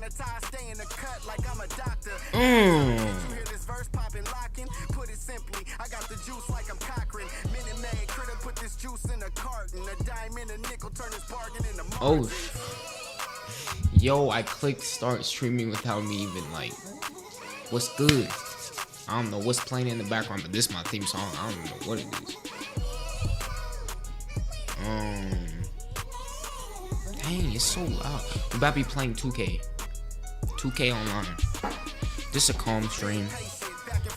sanitize, stay in the cut like I'm a doctor. You hear this verse popping, locking? Put it simply, I got the juice like I'm Cochran. Minute Maid, critter put this juice in a carton. A dime and a nickel turn this bargain into margin. Oh, yo, I clicked start streaming without me even like, what's good? I don't know what's playing in the background, but this is my theme song. I don't know what it is. Dang, it's so loud. We about to be playing 2K. 2K online. This is a calm stream.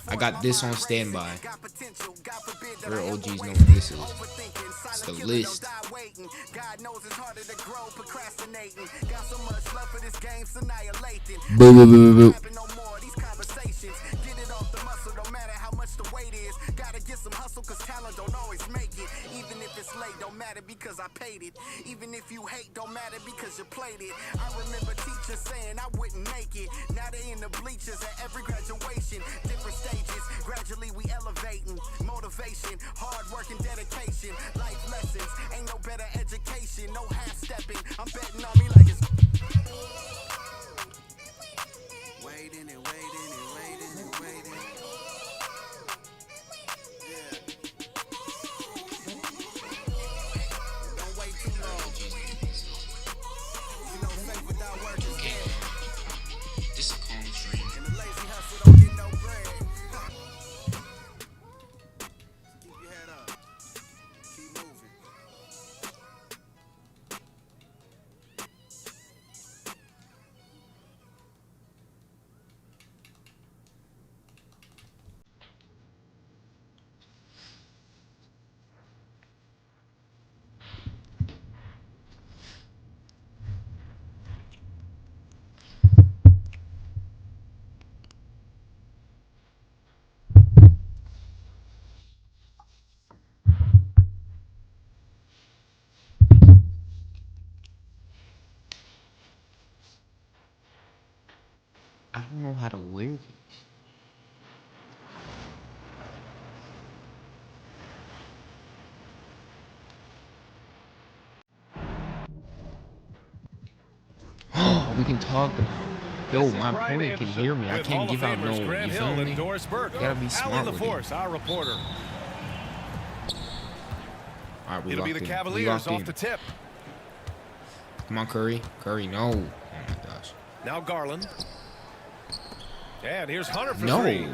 I got this on standby. Real OGs know what this is. It's the list. Boo boo boo boo boo. Gotta get some hustle cause talent don't always make it. Even if it's late, don't matter because I paid it. Even if you hate, don't matter because you played it. I remember teachers saying I wouldn't make it. Now they in the bleachers at every graduation. Different stages, gradually we elevating. Motivation, hard work and dedication. Life lessons, ain't no better education. No half stepping, I'm betting on me like it's waiting and waiting and waiting and waiting. I don't know how to wear these. We can talk. Yo, my opponent can hear me. I can't give out no. You feel me? Gotta be smart with it. Our reporter. All right, we It'll be the Cavaliers off the tip. Come on, Curry. Curry, no. Oh my gosh. Now Garland. And here's Hunter for No. three.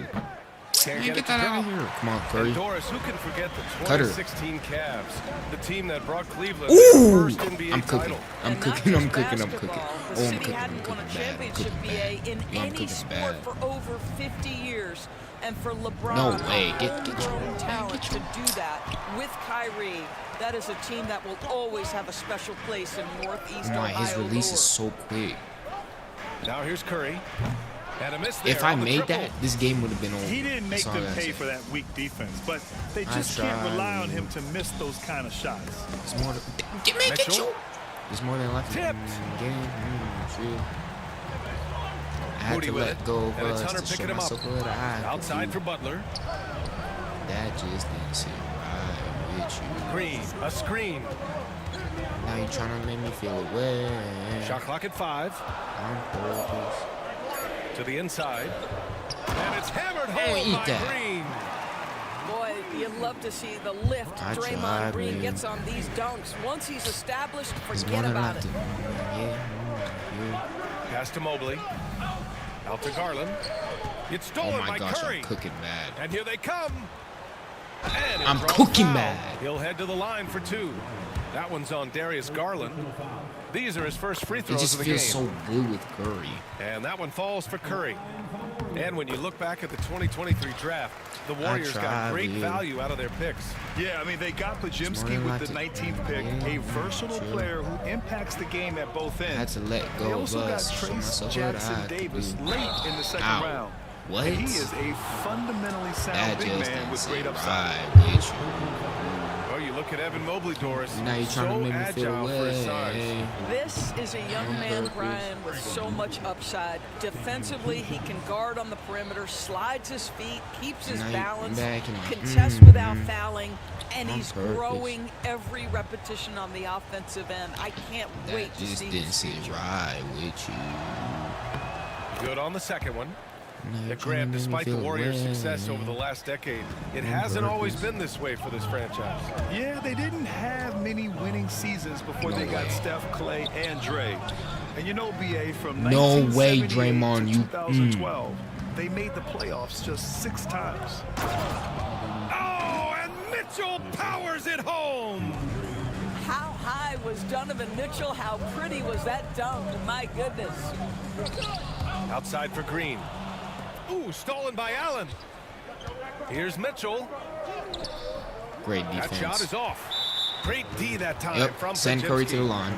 Can't get that out of here. Come on, Curry. And Doris, who can forget the Cutter. 2016 Cavs, the team that brought Cleveland Ooh, their first NBA I'm cooking. title. I'm cooking. I'm cooking. I'm cooking. Oh, I'm cooking. I'm cooking bad. I'm cooking bad. in I'm any cooking sport bad. for over 50 years. And for LeBron, No way. Get homegrown talent your. to do that with Kyrie, that is a team that will always have a special place in Northeast My, Ohio. his release lore. is so quick. Now here's Curry. And a miss there If I on the made triple. that, this game would have been over. He didn't make That's all them I gotta pay say. for that weak defense, but they I just can't tried. rely on him to miss those kind of shots. It's more than. Get me, get Mitchell. you. There's more than left in the Tipped. game. True. I had Moody to with let it. go of And it's us Hunter to show picking him up. myself what I Outside could for do. Butler. That just didn't sit right with you. Green, a screen. Now you trying to make me feel away. Shot clock at 5. On purpose. To the inside. And it's hammered Oh, home eat by that. Green. Boy, you'd love to see the lift I Draymond tried, Green man. gets on these dunks. Once he's established, There's more forget than about left it. in yeah. Pass to Mobley. Out to Garland. It's Oh stolen my by gosh, Curry. I'm cooking bad. And here they come. And I'm it's drawn cooking foul. bad. He'll head to the line for 2. That one's on Darius Garland. These are his first free It throws just of the game. feels so blue with Curry. And that one falls for Curry. And when you look back at the 2023 draft, the Warriors got tried, great dude. value out of their picks. Yeah, I mean, they got More Pajimski than with the likely. 19th pick, Yeah, a versatile sure. player who impacts the game at both I had ends. to let They go of also got us. Show Trace myself what Jackson I could Davis do. late in the second Ow. round. What? And he is a fundamentally That sound big just man didn't with sit great upside. right with you. Oh, you look at Evan Mobley, Doris. Now you're trying so to make me feel agile for his size. away. This is a young man, purpose. Brian, with so much upside. Defensively, he can guard on the perimeter, slides his feet, keeps his Now you balance, back in my- contests without fouling, and On he's purpose. growing every repetition on the offensive end. I can't That wait to just see didn't his sit future. right with you. Good on the second one. Now you're And trying Grant, to make me despite the feel Warriors' away. success over the last decade, it hasn't always purpose. been this way for this franchise. Yeah, they didn't have many winning seasons before No they got way. Steph, Clay, and Dre. And you know, BA, from No way, 1978 Draymond, to you- 2012, they made the playoffs just 6 times. Oh, and Mitchell powers it home. How high was Donovan Mitchell? How pretty was that dunk? My goodness. Outside for Green. Ooh, stolen by Allen. Here's Mitchell. Great That shot defense. is off. Great D that time Yep, from send Curry to the Podziemski. line.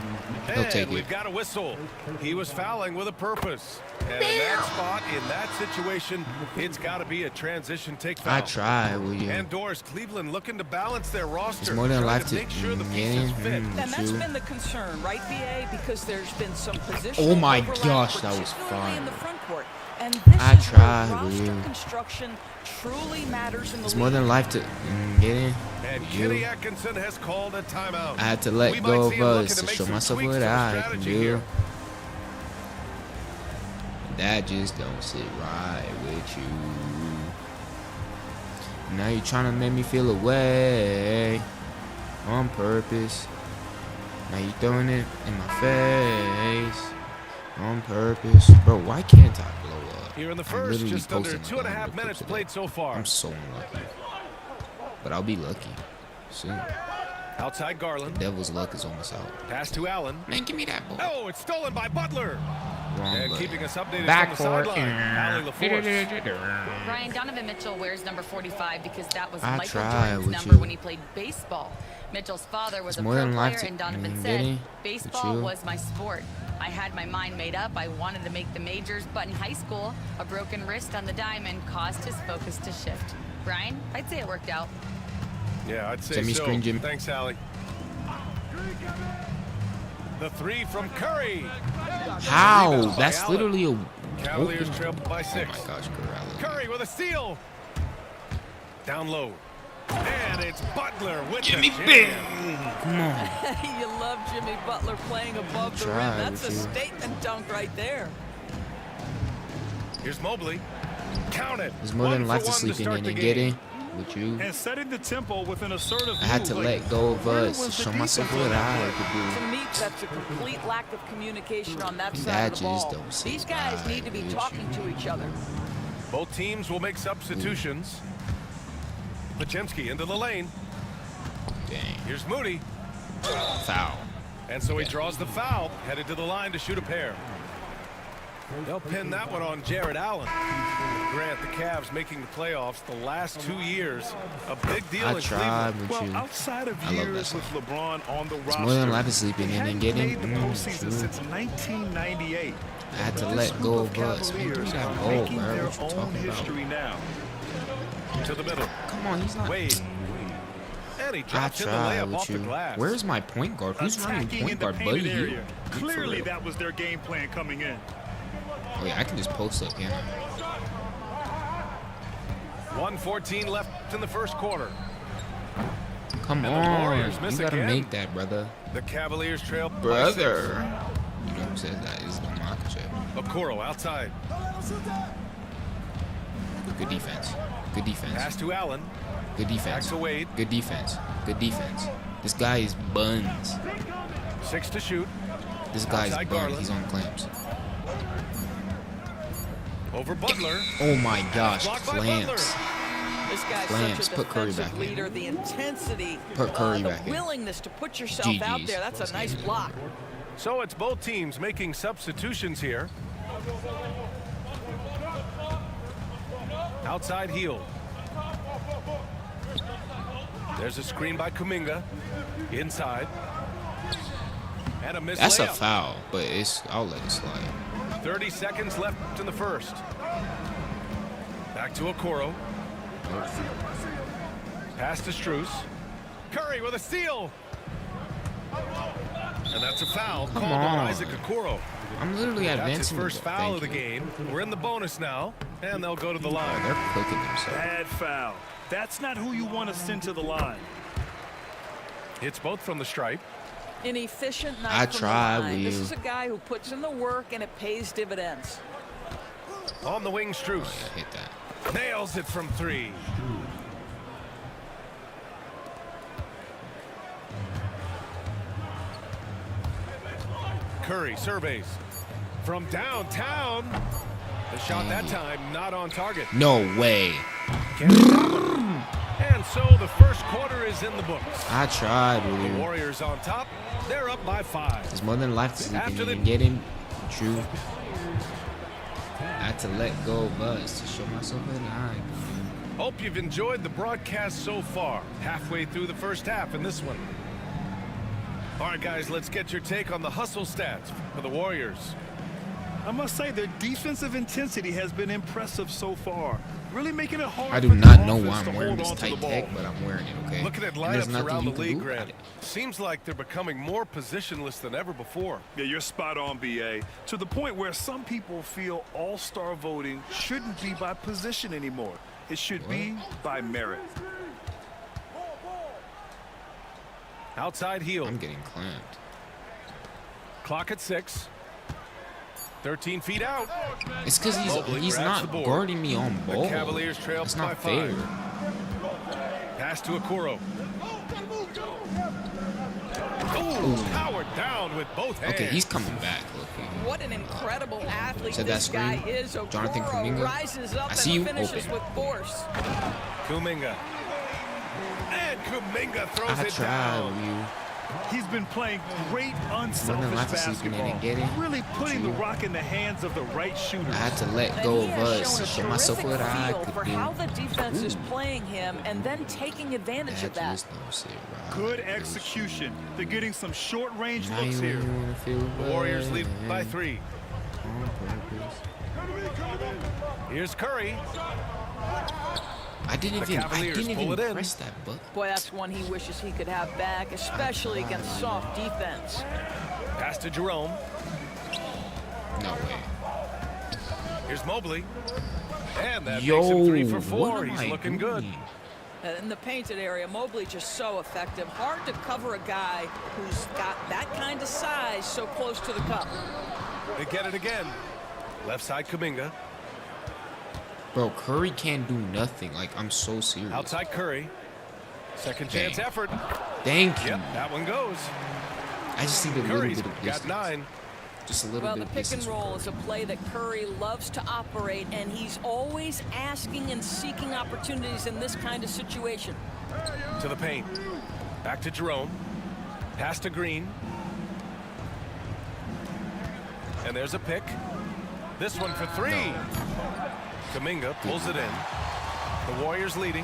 He'll And take it. we've got a whistle. He was fouling with a purpose. And in that spot, in that situation, it's got to be a transition take foul. I try, will you? And Doris, Cleveland looking to balance their roster. It's more than trying life to make sure the get pieces in. fit. And that's you. been the concern, right, BA? Because there's been some position. Oh my gosh, that was particularly in fire. the front court. And this I is tried, where roster Will. construction truly matters in the It's league. more than life to get in. And You. Kenny Atkinson has called a timeout. I had to We let might go see of him looking us to make show some myself tweaks what to the I can strategy do. here. That just don't sit right with you. Now you're trying to make me feel away on purpose. Now you're throwing it in my face on purpose. Bro, why can't I blow up? Here in the I first, literally just under posted like 2.5 100 minutes clips played today. so far. I'm so unlucky. But I'll be lucky soon. Outside Garland. Devil's luck is almost out. Pass to Allen. Man, give me that ball. Oh, it's stolen by Butler. Wrong And button. keeping us updated Back from the court. sideline. Allie LaForce. Ryan, Donovan Mitchell wears number 45 because that was I Michael try Jordan's with number you. when he played baseball. Mitchell's father was It's a more pro than life player, to- and Donovan get said, it? With baseball you. was my sport. I had my mind made up. I wanted to make the majors, but in high school, a broken wrist on the diamond caused his focus to shift. Ryan, I'd say it worked out. Yeah, I'd say Send me so. screen, Jimmy. Thanks, Allie. The three from Curry. How? Rebound by That's Allen. literally a Cavaliers open- trail by 6. Oh my gosh, Curry. I love you. Curry with a steal. Down low. And it's Butler with the jam. Come on. You love Jimmy Butler playing above the rim. Try That's a with you. statement dunk right there. Here's Mobley. Count it. There's more One than for life to one sleep in start and the get game. in with you. And setting the tempo with an assertive I had to move, let go of where us to was the show myself defense what on that I play? could do. To me, that's a complete lack of communication on that side That of the just ball. don't sit These guys right need to be with talking you. to each other. Both teams will make substitutions. Podziemski into the lane. Dang. Here's Moody. Foul. And so he draws the foul, headed to the line to shoot a pair. They'll pin that one on Jared Allen. Grant, the Cavs making the playoffs the last 2 years. A big deal I in tried Cleveland. with Well, you. outside of I love that years song. with LeBron on the It's roster, more than life to sleep in they and hadn't get in. made the postseason True. since 1998. I had to But this let group go of of us. Man, give me Cavaliers that are ball, making bro. their What you own talking about? history now. To the middle. Come on, he's not. Wade. And he I drops in the tried layup off with the you. glass. Where's my point guard? Who's running Attacking point in the guard, painted buddy? area. You? Clearly, real. that was their game plan coming in. Oh yeah, I can just post up, yeah. 1:14 left in the first quarter. Come And the on, Warriors you miss gotta again. make that, brother. The Cavaliers trail by Brother. You know who says that? It's the Makachev. 6. Okoro outside. Good defense. Good defense. Pass to Allen. Good Back defense. to Wade. Good defense. Good defense. This guy is buns. 6 to shoot. This guy is Outside buns. Garland. He's on clamps. Over Butler. Oh my gosh, Blocked by clamps. This guy's Clamps. such a Put Curry defensive back in. leader. The intensity, Put Curry the back in. willingness to put yourself out GGs. there. That's a nice block. So it's both teams making substitutions here. Outside heel. There's a screen by Kuminga. Inside. And a missed That's a layup. foul, but I'll let it slide. 30 seconds left in the first. Back to Okoro. Pass to Strus. Curry with a steal. And that's a foul called on on. Isaac Okoro. I'm literally That's his advancing. first foul of the Thank you. game. We're in the bonus now, and they'll go to the line. They're cooking themselves. Bad foul. That's not who you want to send to the line. It's both from the stripe. An efficient night I from the tried line. with This you. is a guy who puts in the work and it pays dividends. On the wing, Strus. Yeah, hit that. Nails it from 3. Curry surveys. From downtown. The shot that time not on target. No way. And so the first quarter is in the books. I tried, The dude. Warriors on top. They're up by 5. It's more than likely you After can the- even get him. True. I had to let go of us to show myself that I can. Hope you've enjoyed the broadcast so far. Halfway through the first half in this one. All right, guys, let's get your take on the hustle stats for the Warriors. I must say their defensive intensity has been impressive so far, really making it hard. I do for the not know why offense to I'm wearing hold this on to tight the ball. tech, but I'm wearing it, okay? Looking at And there's lineups nothing around the you can league, do about Grant, it. seems like they're becoming more positionless than ever before. Yeah, you're spot on, BA. To the point where some people feel all-star voting shouldn't be by position anymore. It should be by merit. Outside heel. I'm getting clamped. Clock at 6. 13 feet out. It's because Mobley he's grabs not the board. guarding me on The ball. Cavaliers trail That's by not 5. fair. Pass to Okoro. Ooh, powered down with both hands. Okay, he's coming back. Okay. What an incredible athlete Said that this guy screen. is. Jonathan Okoro Kuminga. rises up I see and you. finishes Open. with force. Kuminga. And Kuminga throws I it tried, down. you. He's been playing great, unselfish lots of sleeping in basketball, and getting really putting the you. rock in the hands of the right shooters. I had to let And go he of has us to shown show a myself terrific what I feel could for do. how the defense is playing him and then taking I advantage had of to that. just don't say right. Good execution. They're getting some short-range Now you looks really here. wanna feel The Warriors lead by bad 3. on purpose. Here's Curry. I didn't The even Cavaliers pull it in. press that button. Boy, that's one he wishes he could have back, especially against soft defense. Pass to Jerome. No way. Here's Mobley. And that Yo, makes him 3 for what 4. am He's I looking good. doing? In the painted area, Mobley just so effective. Hard to cover a guy who's got that kind of size so close to the cup. They get it again. Left side Kuminga. Bro, Curry can't do nothing. Like, I'm so serious. Outside Curry. Second chance Dang. effort. Thank you. Yep, that one goes. I just need a little Curry's bit of got distance. 9. Just a little Well, bit the of pick and distance. from roll is a Curry. play that Curry loves to operate, and he's always asking and seeking opportunities in this kind of situation. To the paint. Back to Jerome. Pass to Green. And there's a pick. This one for 3. Kuminga pulls it in. The Warriors leading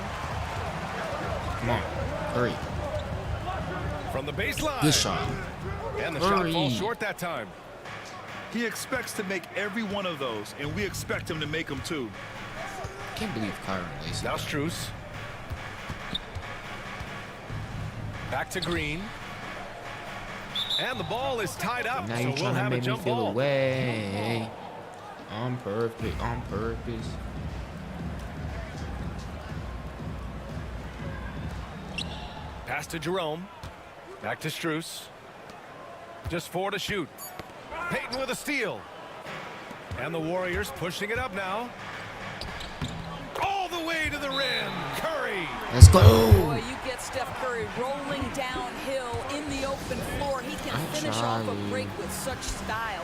Come on, Curry. from the baseline. Good shot. And the shot Curry. falls short that time. He expects to make every one of those, and we expect him to make them too. I can't believe Kyron Lace. Now Strus. Back to Green. And the ball is tied up, Now so you're we'll trying to have a make me jump feel ball. away. On purpose. On purpose. Pass to Jerome. Back to Strus. Just 4 to shoot. Peyton with a steal. And the Warriors pushing it up now. All the way to the rim. Curry. Let's go. Boy, you get Steph Curry rolling downhill in the open floor. He can I finish off a tried. break with such style.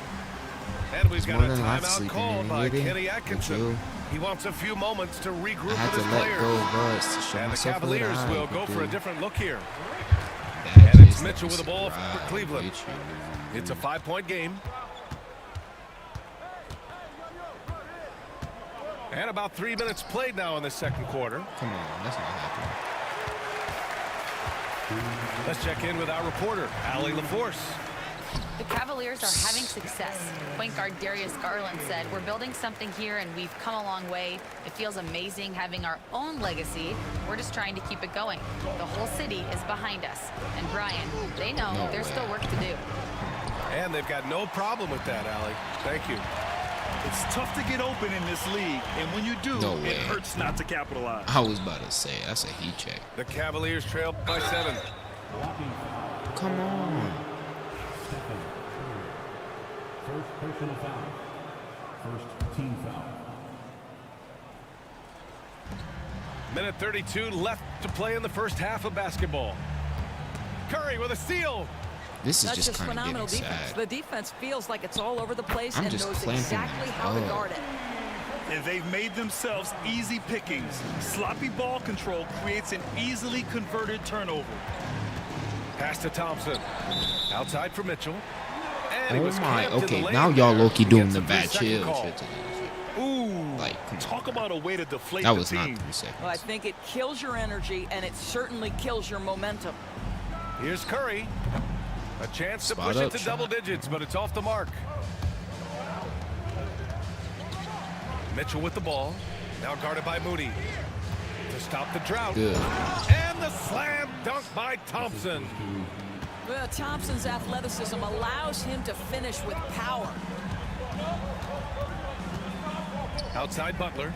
And we've got more a than enough timeout sleeping called in by here, Kenny with Atkinson. you. He wants a few moments to regroup I had with to his let players. go of us to show And the myself what Cavaliers I will could go for a do. different look here. That And it's just Mitchell let with me the ball sit for right Cleveland. with you. It's a 5-point game. And about 3 minutes played now in the second quarter. Come on, that's not happening. Let's check in with our reporter, Allie LaForce. The Cavaliers are having success. Point guard Darius Garland said, "We're building something here and we've come a long way. It feels amazing having our own legacy. We're just trying to keep it going. The whole city is behind us." And Brian, they know No there's way. still work to do. And they've got no problem with that, Allie. Thank you. It's tough to get open in this league, and when you do, No way. it hurts not to capitalize. I was about to say, that's a heat check. The Cavaliers trail by 7. Come on. First personal foul. First team foul. Minute 32 left to play in the first half of basketball. Curry with a steal. This is That's just just kind of phenomenal getting defense. sad. The defense feels like it's all over the place I'm and just knows clamping exactly that. how to Oh. guard it. And they've made themselves easy pickings. Sloppy ball control creates an easily converted turnover. Pass to Thompson. Outside for Mitchell. And he Oh was my, clamped in okay, the lane now y'all there. low-key He doing gets the a bad 3-second chill call. shit. Ooh, Like, come talk on. about a way to deflate That the was not team. 3 seconds. Well, I think it kills your energy and it certainly kills your momentum. Here's Curry. A chance to Spot push it up to shot. double digits, but it's off the mark. Mitchell with the ball. Now guarded by Moody. To stop the drought. Good. And the slam dunk by Thompson. Well, Thompson's athleticism allows him to finish with power. Outside Butler.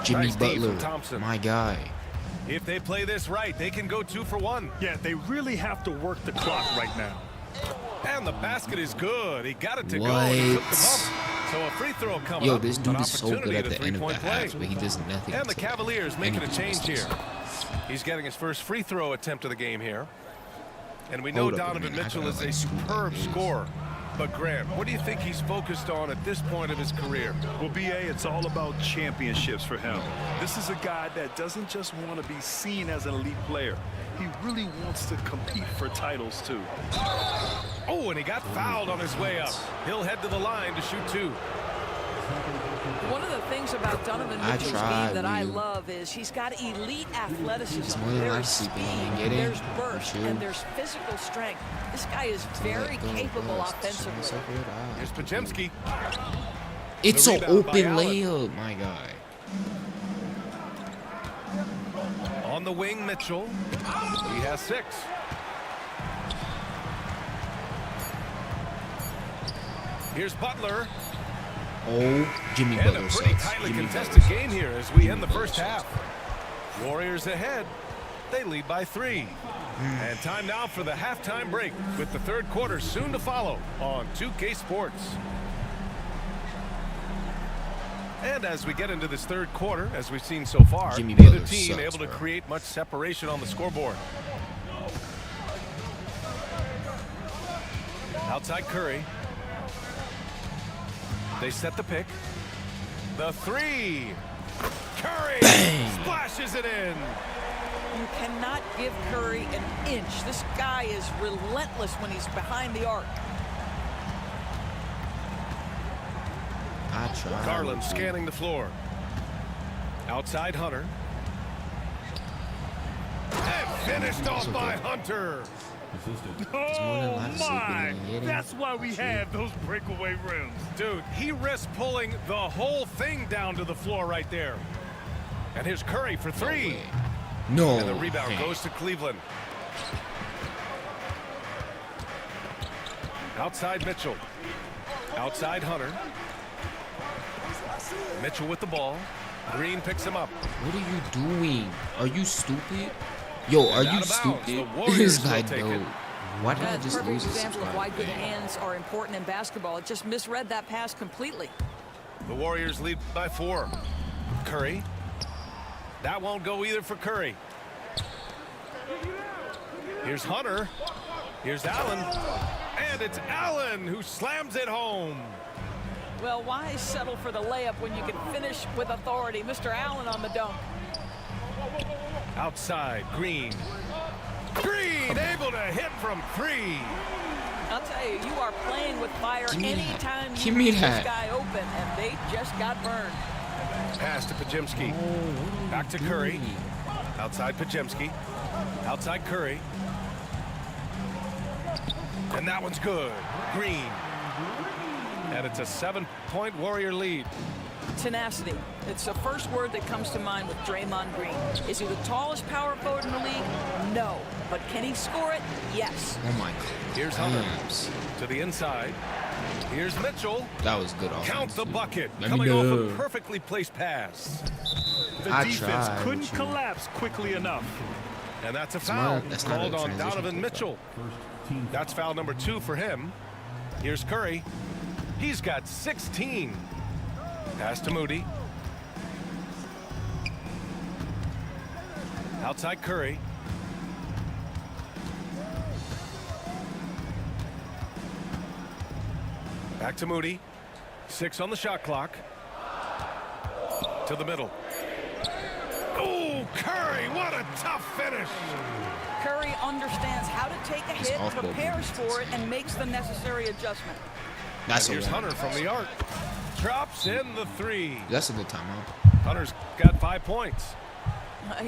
Jimmy Nice D from Butler, Thompson. my guy. If they play this right, they can go 2 for 1. Yeah, they really have to work the clock right now. And the basket is good. He got it to go. What? He took the bump. So a free throw coming Yo, up. this dude An is so good opportunity at a the end of the three-point play. half, but he does nothing. And the until Cavaliers making a anything change misses. here. He's getting his first free throw attempt of the game here. And we know Hold up a Donovan minute, I Mitchell gotta, is a like, scoot superb like this. scorer. But Grant, what do you think he's focused on at this point of his career? Well, BA, it's all about championships for him. This is a guy that doesn't just want to be seen as an elite player. He really wants to compete for titles, too. Oh, and he got fouled on his way up. He'll head to the line to shoot 2. One of the things about Donovan I Mitchell's tried, game that I Will. love is he's got elite athleticism. It's more than I There's see, but speed, I get it. there's burst, Sure. and there's physical strength. This guy is very capable offensively. Here's Podziemski. It's The an rebound by open Allen. layup, my guy. On the wing, Mitchell. He has 6. Here's Butler. Oh, Jimmy And a Butler pretty sucks. tightly Jimmy contested Butler game sucks. here as we Jimmy end the Butler first sucks. half. Warriors ahead. They lead by 3. And time now for the halftime break with the third quarter soon to follow on 2K Sports. And as we get into this third quarter, as we've seen so far, Jimmy neither Butler team sucks, able to bro. create much separation on the scoreboard. Outside Curry. They set the pick. The 3. Curry splashes it in. You cannot give Curry an inch. This guy is relentless when he's behind the arc. I tried. Garland scanning the floor. Outside Hunter. And finished off by Hunter. Oh, than Lively my! being hitting. That's why we have those breakaway rims. Dude, he risked pulling the whole thing down to the floor right there. And here's Curry for 3. No. And the rebound man. goes to Cleveland. Outside Mitchell. Outside Hunter. Mitchell with the ball. Green picks him up. What are you doing? Are you stupid? Yo, are And you out of bounds. stupid? The Warriors This will guy, take no. it. Why did I That's a just perfect lose this example of why spot, good man? hands are important in basketball. It just misread that pass completely. The Warriors lead by 4. Curry. That won't go either for Curry. Here's Hunter. Here's Allen. And it's Allen who slams it home. Well, why settle for the layup when you can finish with authority? Mr. Allen on the dunk. Outside, Green. Green able to hit from 3. I'll tell you, you are playing with fire Give me that. anytime you Give me leave that. this guy open, and they just got burned. Pass to Podziemski. Back to Curry. Outside Podziemski. Outside Curry. And that one's good. Green. And it's a 7-point Warrior lead. Tenacity. It's the first word that comes to mind with Draymond Green. Is he the tallest power forward in the league? No. But can he score it? Yes. Oh my god. Here's Hunter Damn. to the inside. Here's Mitchell. That was good offense. Count the dude. bucket. Let me Coming off know. a perfectly placed pass. The I defense tried, couldn't but you- collapse quickly enough. And that's a not- foul that's not a called on transition Donovan foul. Mitchell. That's foul number 2 for him. Here's Curry. He's got 16. Pass to Moody. Outside Curry. Back to Moody. 6 on the shot clock. To the middle. Oh, Curry, what a tough finish. Curry understands how to take a hit, off-ball prepares for it, and makes the necessary adjustment. That's And a here's one. Hunter from the arc. Drops in the 3. That's a good timeout. Hunter's got 5 points.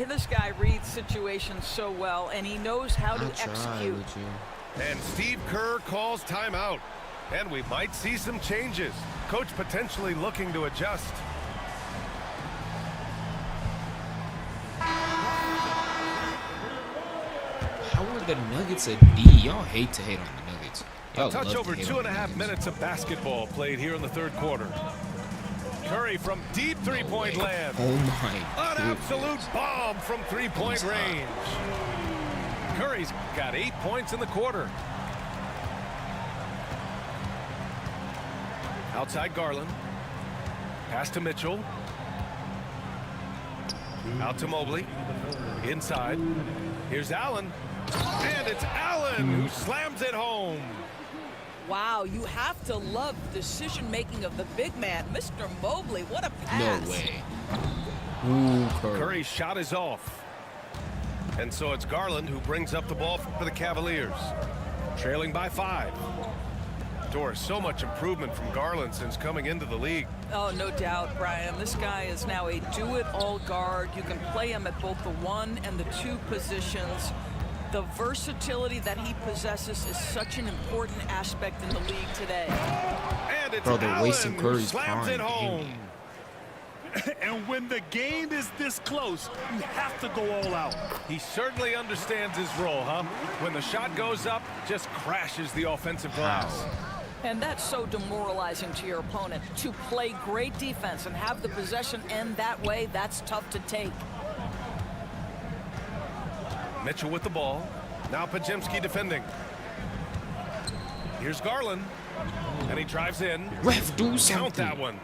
This guy reads situations so well, and he knows how to I try execute. with you. And Steve Kerr calls timeout. And we might see some changes. Coach potentially looking to adjust. How are the Nuggets a D? Y'all hate to hate on the Nuggets. Y'all A touch love to over hate on the 2.5 Nuggets. minutes of basketball played here in the third quarter. Curry from deep three-point land. Oh my An goodness. absolute bomb from three-point range. Curry's got 8 points in the quarter. Outside Garland. Pass to Mitchell. Out to Mobley. Inside. Here's Allen. And it's Allen who slams it home. Wow, you have to love the decision-making of the big man. Mr. Mobley, what a pass. No way. Ooh, Curry. Curry's shot is off. And so it's Garland who brings up the ball for the Cavaliers. Trailing by 5. Doris, so much improvement from Garland since coming into the league. Oh, no doubt, Brian. This guy is now a do-it-all guard. You can play him at both the 1 and the 2 positions. The versatility that he possesses is such an important aspect in the league today. And it's Bro, they're Allen wasting who Curry's slams prime. it home. And when the game is this close, you have to go all out. He certainly understands his role, huh? When the shot goes up, just crashes the offensive glass. And that's so demoralizing to your opponent. To play great defense and have the possession end that way, that's tough to take. Mitchell with the ball. Now Podziemski defending. Here's Garland. And he drives in. Ref, do something. Count that one.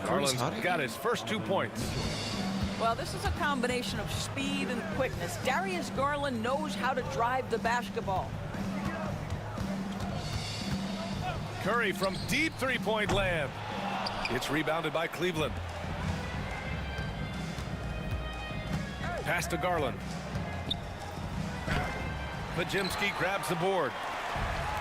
Garland's got his first 2 points. Well, this is a combination of speed and quickness. Darius Garland knows how to drive the basketball. Curry from deep three-point land. It's rebounded by Cleveland. Pass to Garland. Podziemski grabs the board.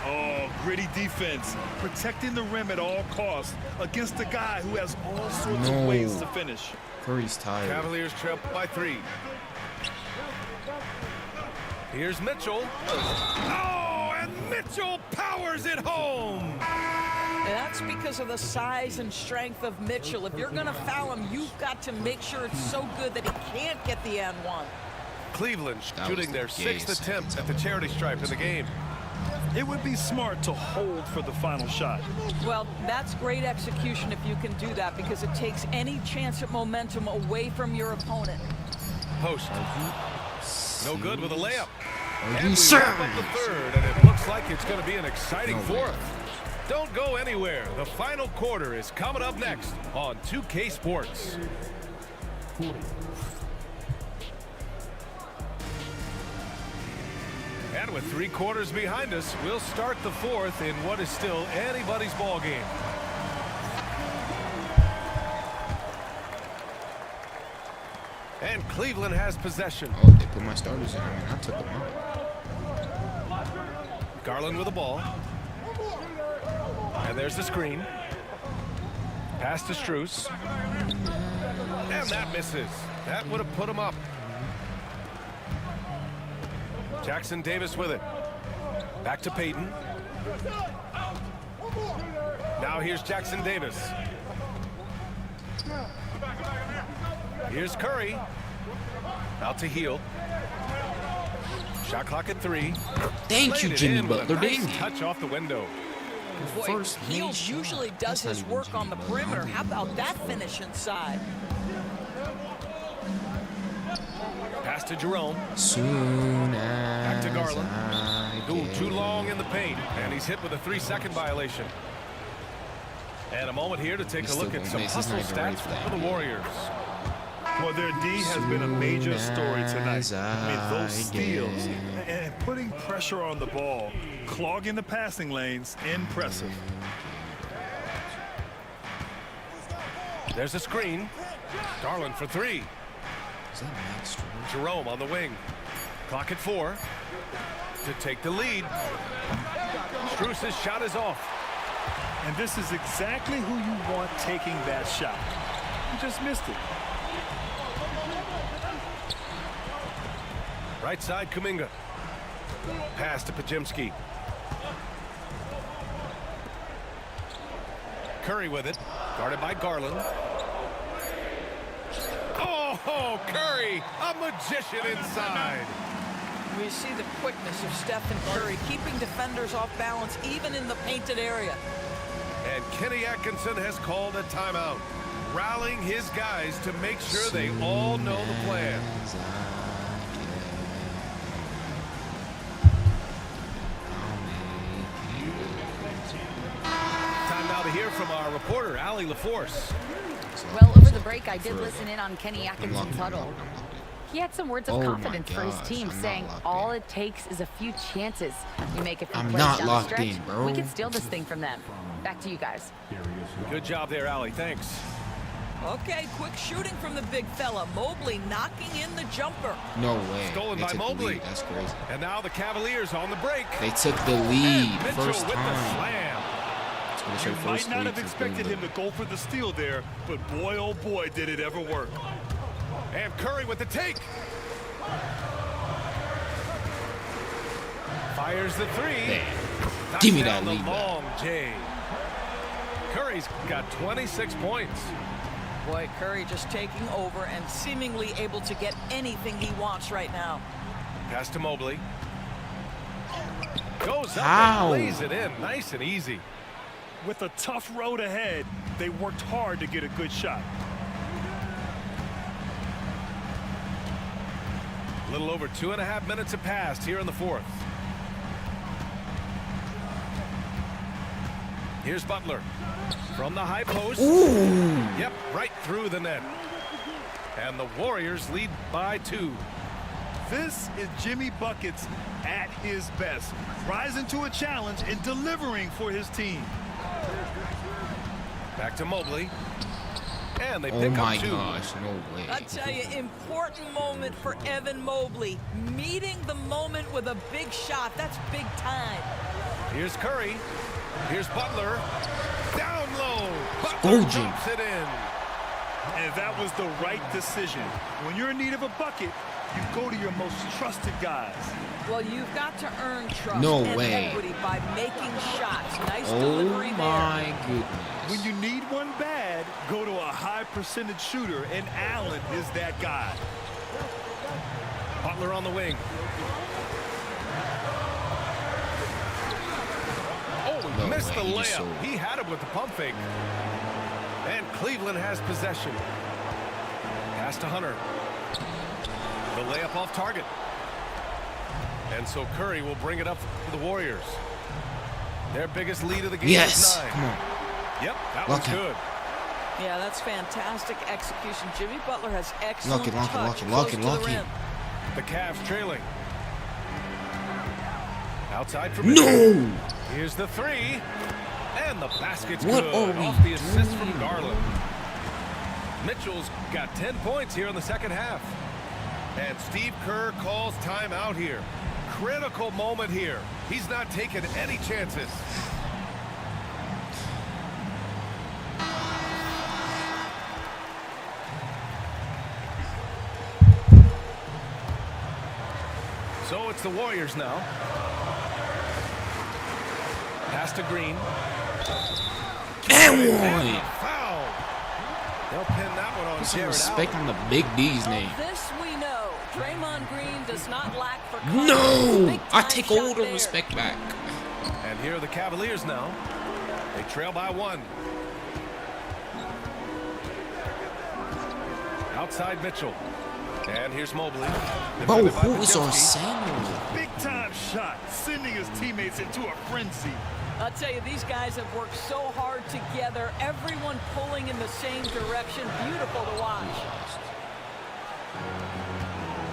Oh, gritty defense. Protecting the rim at all costs against a guy who has all sorts of ways to finish. Curry's tired. Cavaliers trail by 3. Here's Mitchell. Oh, and Mitchell powers it home. And that's because of the size and strength of Mitchell. If you're going to foul him, you've got to make sure it's so good that he can't get the N1. Cleveland That shooting was their the 6th gayest attempt sentence at the charity stripe in the game. It would be smart to hold for the final shot. Well, that's great execution if you can do that, because it takes any chance at momentum away from your opponent. Post. No good with a layup. Are And you we serious? wrap up the third, and it looks like it's going to be an exciting No way. fourth. Don't go anywhere. The final quarter is coming up next on 2K Sports. And with 3 quarters behind us, we'll start the fourth in what is still anybody's ball game. And Cleveland has possession. Oh, they put my starters in. I mean, I took them out. Garland with the ball. And there's the screen. Pass to Strus. And that misses. That would have put him up. Jackson Davis with it. Back to Payton. Now here's Jackson Davis. Here's Curry. Out to Hield. Shot clock at 3. Thank you, Laid it Jimmy in with a Butler. nice Dang it. touch off the window. Boy, First Hield made shot. usually does That's not his even work Jimmy on the Butler. perimeter. How about that finish inside? Pass to Jerome. Soon as to Garland. I Ooh, get too long in the paint, and he's hit with a 3-second violation. And a moment here to take He's a look still at gonna some miss. He's hustle not even ready stats for that. for the Warriors. Well, their D has been a major story tonight. I mean, those steals and putting pressure on the ball, clogging the passing lanes, impressive. There's a screen. Garland for three. Is that Max Strus? Jerome on the wing. Clock at 4 to take the lead. Strus's shot is off. And this is exactly who you want taking that shot. You just missed it. Right side, Kuminga. Pass to Podziemski. Curry with it. Guarded by Garland. Oh, Curry, a magician inside. We see the quickness of Stephen Curry, keeping defenders off balance even in the painted area. And Kenny Atkinson has called a timeout, rallying his guys to make sure they all know the plan. Time now to hear from our reporter, Allie LaForce. Well, over the break, I did listen in on Kenny Atkinson's huddle. He had some words of confidence for his team, saying all it takes is a few chances. We make a few plays down the stretch, we can steal this thing from them. Back to you guys. Good job there, Allie. Thanks. Okay, quick shooting from the big fella. Mobley knocking in the jumper. No way. Stolen They by took the Mobley. lead. That's crazy. And now the Cavaliers on the break. They took the lead And Mitchell first with the time. slam. You might not have expected him to go for the steal there, but boy, oh boy, did it ever work. And Curry with the take. Fires the three. Knocks Give me down that the lead back. long J. Curry's got 26 points. Boy, Curry just taking over and seemingly able to get anything he wants right now. Pass to Mobley. Goes up How? and lays it in. Nice and easy. With a tough road ahead, they worked hard to get a good shot. A little over 2.5 minutes have passed here in the fourth. Here's Butler from the high post. Ooh. Yep, right through the net. And the Warriors lead by 2. This is Jimmy Buckets at his best, rising to a challenge and delivering for his team. Back to Mobley. And they Oh pick my up 2. gosh, no way. I tell you, important moment for Evan Mobley. Meeting the moment with a big shot. That's big time. Here's Curry. Here's Butler. Down low. Butler Go, Jim. dumps it in. And that was the right decision. When you're in need of a bucket, you go to your most trusted guys. Well, you've got to earn trust No and way. equity by making shots. Nice Oh delivery my there. goodness. When you need one bad, go to a high percentage shooter, and Allen is that guy. Butler on the wing. Oh, No missed way, the he just layup. sold. He had him with the pump fake. And Cleveland has possession. Pass to Hunter. The layup off target. And so Curry will bring it up for the Warriors. Their biggest lead of the game Yes. is 9. Come on. Yep, that Lock was it. good. Yeah, that's fantastic execution. Jimmy Butler has excellent Lock it, lock it, touch lock it, lock close it, to the lock it. rim. The Cavs trailing. Outside for Mitchell. No! Here's the 3. And the basket's What good are we off the assist doing? from Garland. Mitchell's got 10 points here in the second half. And Steve Kerr calls timeout here. Critical moment here. He's not taking any chances. So it's the Warriors now. Pass to Green. And And one! a foul. They'll pin that one on Put some Jared respect Allen. on the Big D's name. Of this we know. Draymond Green does not lack for confidence. No! Big I time take shot all the there. respect back. And here are the Cavaliers now. They trail by 1. Outside Mitchell. And here's Mobley. Bro, Defended by who is on Podziemski. Samuel? Big time shot, sending his teammates into a frenzy. I'll tell you, these guys have worked so hard together. Everyone pulling in the same direction. Beautiful to watch.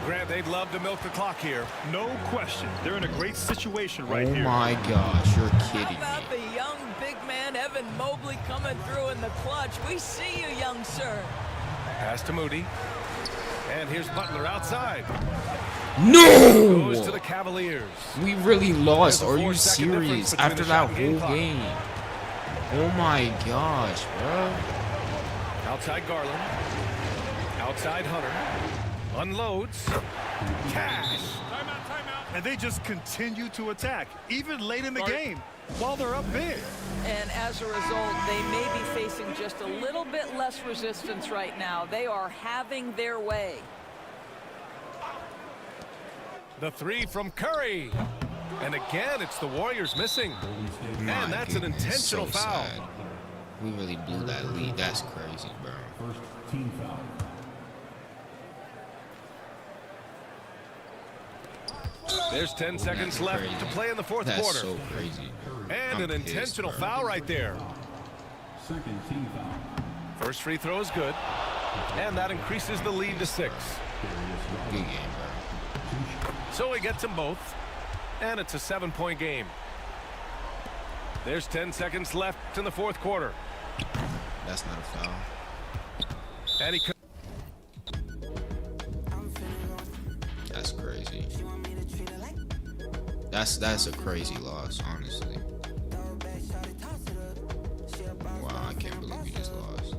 Grant, they'd love to milk the clock here. No question. They're in a great situation right Oh here. my gosh, you're kidding How about me. the young big man Evan Mobley coming through in the clutch? We see you, young sir. Pass to Moody. And here's Butler outside. Goes to No! the Cavaliers. We really lost. There's a Are you 4-second difference serious? between After the that shot and game whole clock. game. Oh my gosh, bro. Outside Garland. Outside Hunter. Unloads. Cash. And they just continue to attack, even late in the game, while they're up big. And as a result, they may be facing just a little bit less resistance right now. They are having their way. The three from Curry. And again, it's the Warriors missing. My And that's an goodness, intentional so foul. sad. We really blew that lead. That's crazy, bro. First team foul. There's 10 seconds That's left crazy. to play in the fourth That's quarter. so crazy. And I'm an pissed, intentional bro. foul right there. Second team foul. First free throw is good. And that increases the lead to 6. Good game, bro. So he gets them both. And it's a 7-point game. There's 10 seconds left in the fourth quarter. That's not a foul. And he That's crazy. That's a crazy loss, honestly. Wow, I can't believe we just lost.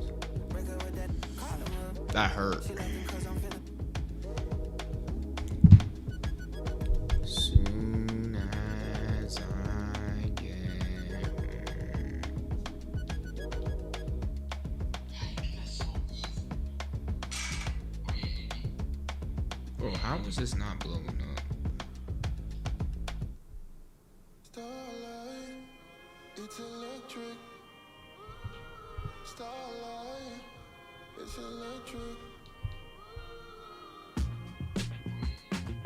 That hurt. Soon as I get home. Bro, how was this not blowing up? Starlight, it's electric. Starlight, it's electric.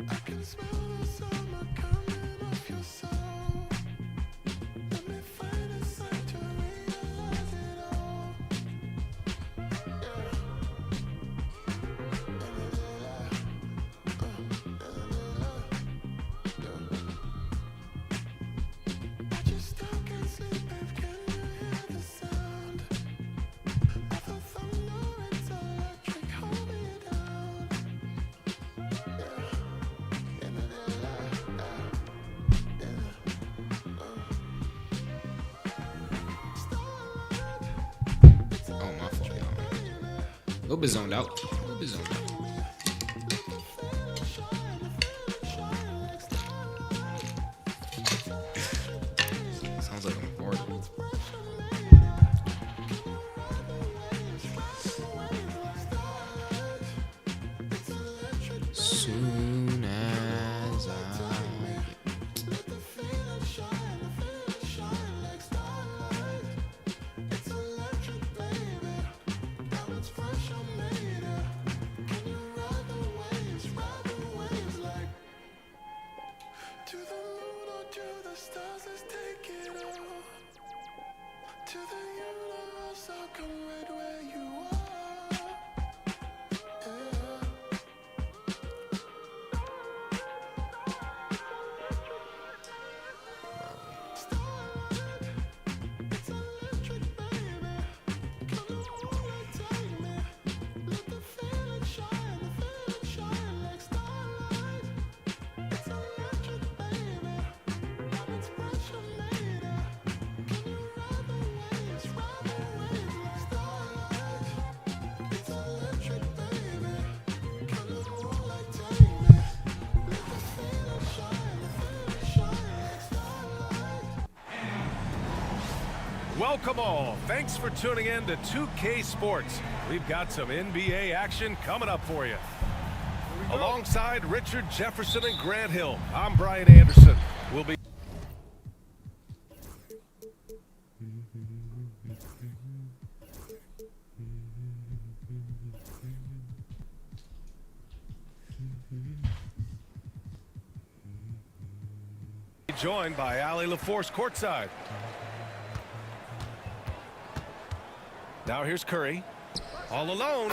I can smell the summer coming off your soul. Let me find a sign to realize it all. I just still can't sleep, babe. Can you hear the sound of the thunder? It's electric. Hold me down. Oh, my fault, y'all. A little bit zoned out. A little bit zoned out. Sounds like I'm bored. Soon as I To the moon or to the stars, let's take it all. To the universe, I'll come right where you are. Yeah. It's electric, baby. Come on, take me. Let the feeling shine like starlight. It's electric, baby. Diamonds pressure made it. Can you ride the waves like starlight? It's electric, baby. Come on, like take me. Let the feeling shine like starlight. Welcome all. Thanks for tuning in to 2K Sports. We've got some NBA action coming up for you. Alongside Richard Jefferson and Grant Hill, I'm Brian Anderson. We'll be joined by Ali LaForce courtside. Now here's Curry. All alone.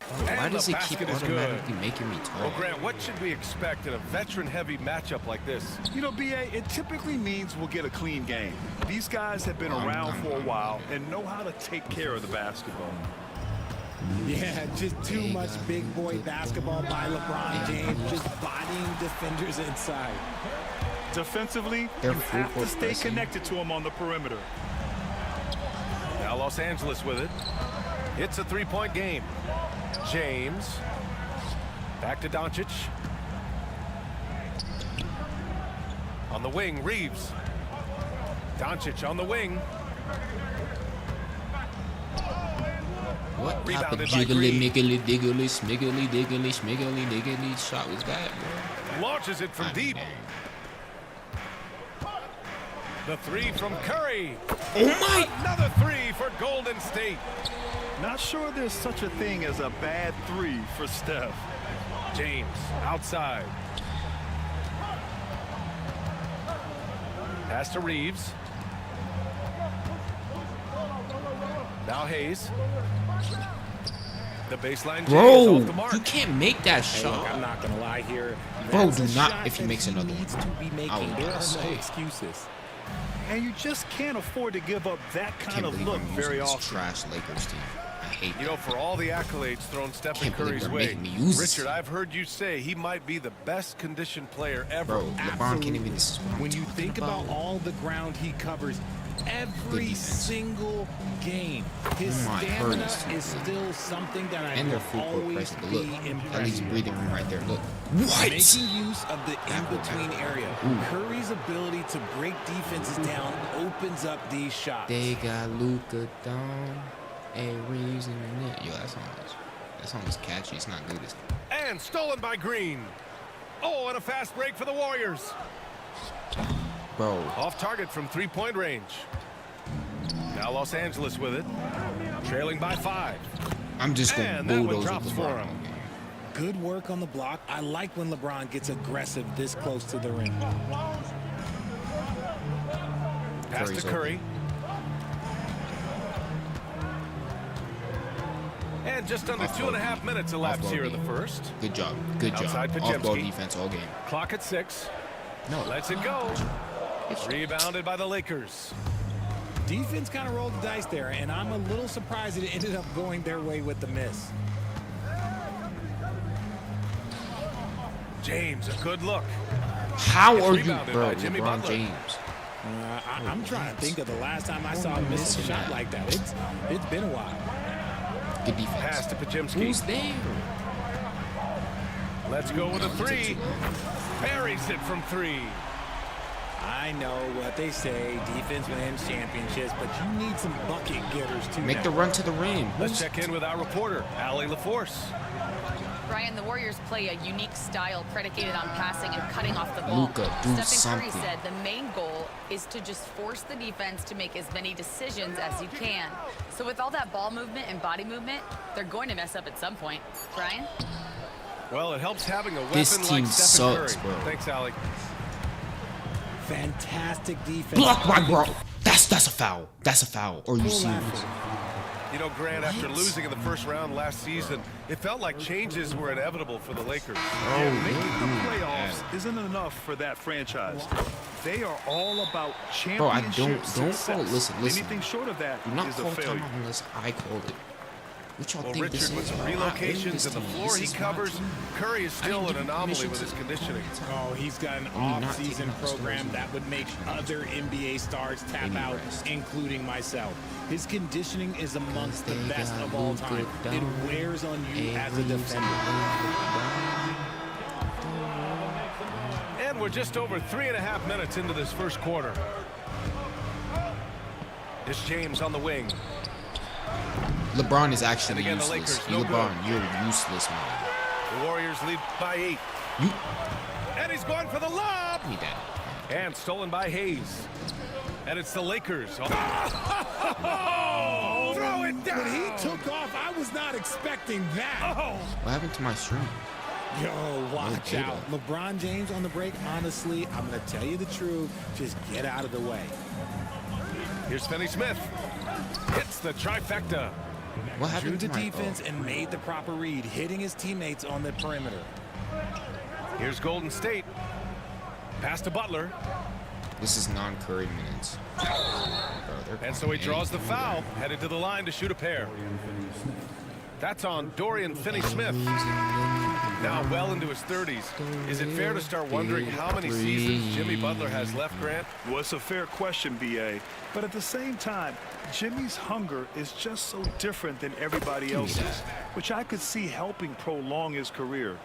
Why And does the it keep basket is good. automatically making me tall? Well, Grant, what should we expect in a veteran-heavy matchup like this? You know, BA, it typically means we'll get a clean game. These guys have been around for a while and know how to take care of the basketball. Yeah, just too much big boy basketball by LeBron James, just bodying defenders inside. Defensively, They're you full have to court stay pressing. connected to him on the perimeter. Now Los Angeles with it. It's a three-point game. James. Back to Doncic. On the wing, Reeves. Doncic on the wing. What type of Rebounded by jiggly, Green. niggly, diggly, smiggly, diggly, schmiggly, diggly shot was that, bro? Launches it from God deep. damn. The three from Curry. Oh my! Another three for Golden State. Not sure there's such a thing as a bad three for Steph. James outside. Pass to Reeves. Now Hayes. The baseline. James Bro, off the mark. you can't make that Hey, shot. look, I'm not gonna lie here. Bro, That's do a not shot if he that makes another needs one. to be making. I would There are no say. excuses. And you just can't afford to give up that I kind can't of believe look I'm using very this often. trash Lakers team. I hate You know, that. for all the accolades thrown Stephen Can't believe Curry's they're way, making me use this. Richard, I've heard you say he might be the best conditioned player ever. Bro, LeBron can't even. This is what I'm When you talking think about all the ground he covers every defense. single game, his Oh my stamina goodness. is still something that I and they're will full court always pressing. But be look, at least impressed. breathing room right there. Look. What? Making use of the in-between area. Ooh. Curry's ability to break defenses down opens up these shots. They got Luka down. A reason in it. Yo, that song is catchy. It's not good. It's And stolen by Green. Oh, and a fast break for the Warriors. bro. Off target from three-point range. Now Los Angeles with it. Trailing by 5. I'm just gonna And that one bulldoze drops with for LeBron. him. Good work on the block. I like when LeBron gets aggressive this close to the rim. Pass Curry's to Curry. And just under Off-ball 2.5 minutes elapsed Off-ball here in the game. first. Good job. Good Outside job. Off-ball Podziemski. defense all game. Clock at 6. No. Lets it go. It's- Rebounded by the Lakers. Defense kind of rolled the dice there, and I'm a little surprised that it ended up going their way with the miss. James, a good look. How It's are you, rebounded bro? by Jimmy LeBron Butler. James. I'm trying to think of the last time I saw him miss a missing shot that? like that. It's been a while. Good defense. Pass to Podziemski. Who's there? Let's go with a 3. Buries it from 3. I know what they say, defense wins championships, but you need some bucket getters too. Make the run to the rim. Let's check in with our reporter, Allie LaForce. Brian, the Warriors play a unique style predicated on passing and cutting off the ball. Luka, do Stephen Curry something. said the main goal is to just force the defense to make as many decisions as you can. So with all that ball movement and body movement, they're going to mess up at some point. Brian? Well, it helps having a weapon This like team Stephen sucks, Curry. bro. Thanks, Allie. Fantastic defense. Block my bro. That's a foul. That's a foul. Or you serious? You know, Grant, after losing in the first round last season, it felt like changes were inevitable for the Lakers. Yeah, making the playoffs isn't enough for that franchise. They are all about Bro, I championship don't success. call. Listen. Anything short of that Do not is a call failure. timeout unless I called it. What y'all Well, think this Richard, with is? the bro? I own relocations this and the team. floor This he is my covers, team. Curry is I still didn't an give you anomaly permission with his to- conditioning. Oh, he's got an I mean, not off-season taking out the program stories. that would make other NBA stars tap Any out, rest. including myself. His conditioning is amongst the They best got of all Luka time. It down. wears on you as a Avery's defender. And we're just over 3.5 minutes into this first quarter. It's James on the wing. LeBron is actually And again, the useless. Lakers, You no LeBron, you're useless, man. The Warriors lead by 8. You And he's going for the lob. need that. And stolen by Hayes. And it's the Lakers. Oh, throw it down. When he took off, I was not expecting that. What happened to my stream? Yo, watch Okay, out. LeBron James on the break, honestly, I'm going to tell you the truth. Just get out of the way. Here's Finney Smith. Hits the trifecta. What Drew happened the to my defense and made the proper read, hitting his teammates on the perimeter. Here's Golden State. Pass to Butler. This is non-Curry minutes. Bro, And so he draws the foul, headed to the line to shoot a pair. That's on Dorian Finney-Smith. Now well into his 30s. Is it fair to start wondering how many seasons Jimmy Butler has left, Grant? Well, it's a fair question, B.A. But at the same time, Jimmy's hunger is just so different than everybody else's, which I could see helping prolong his career.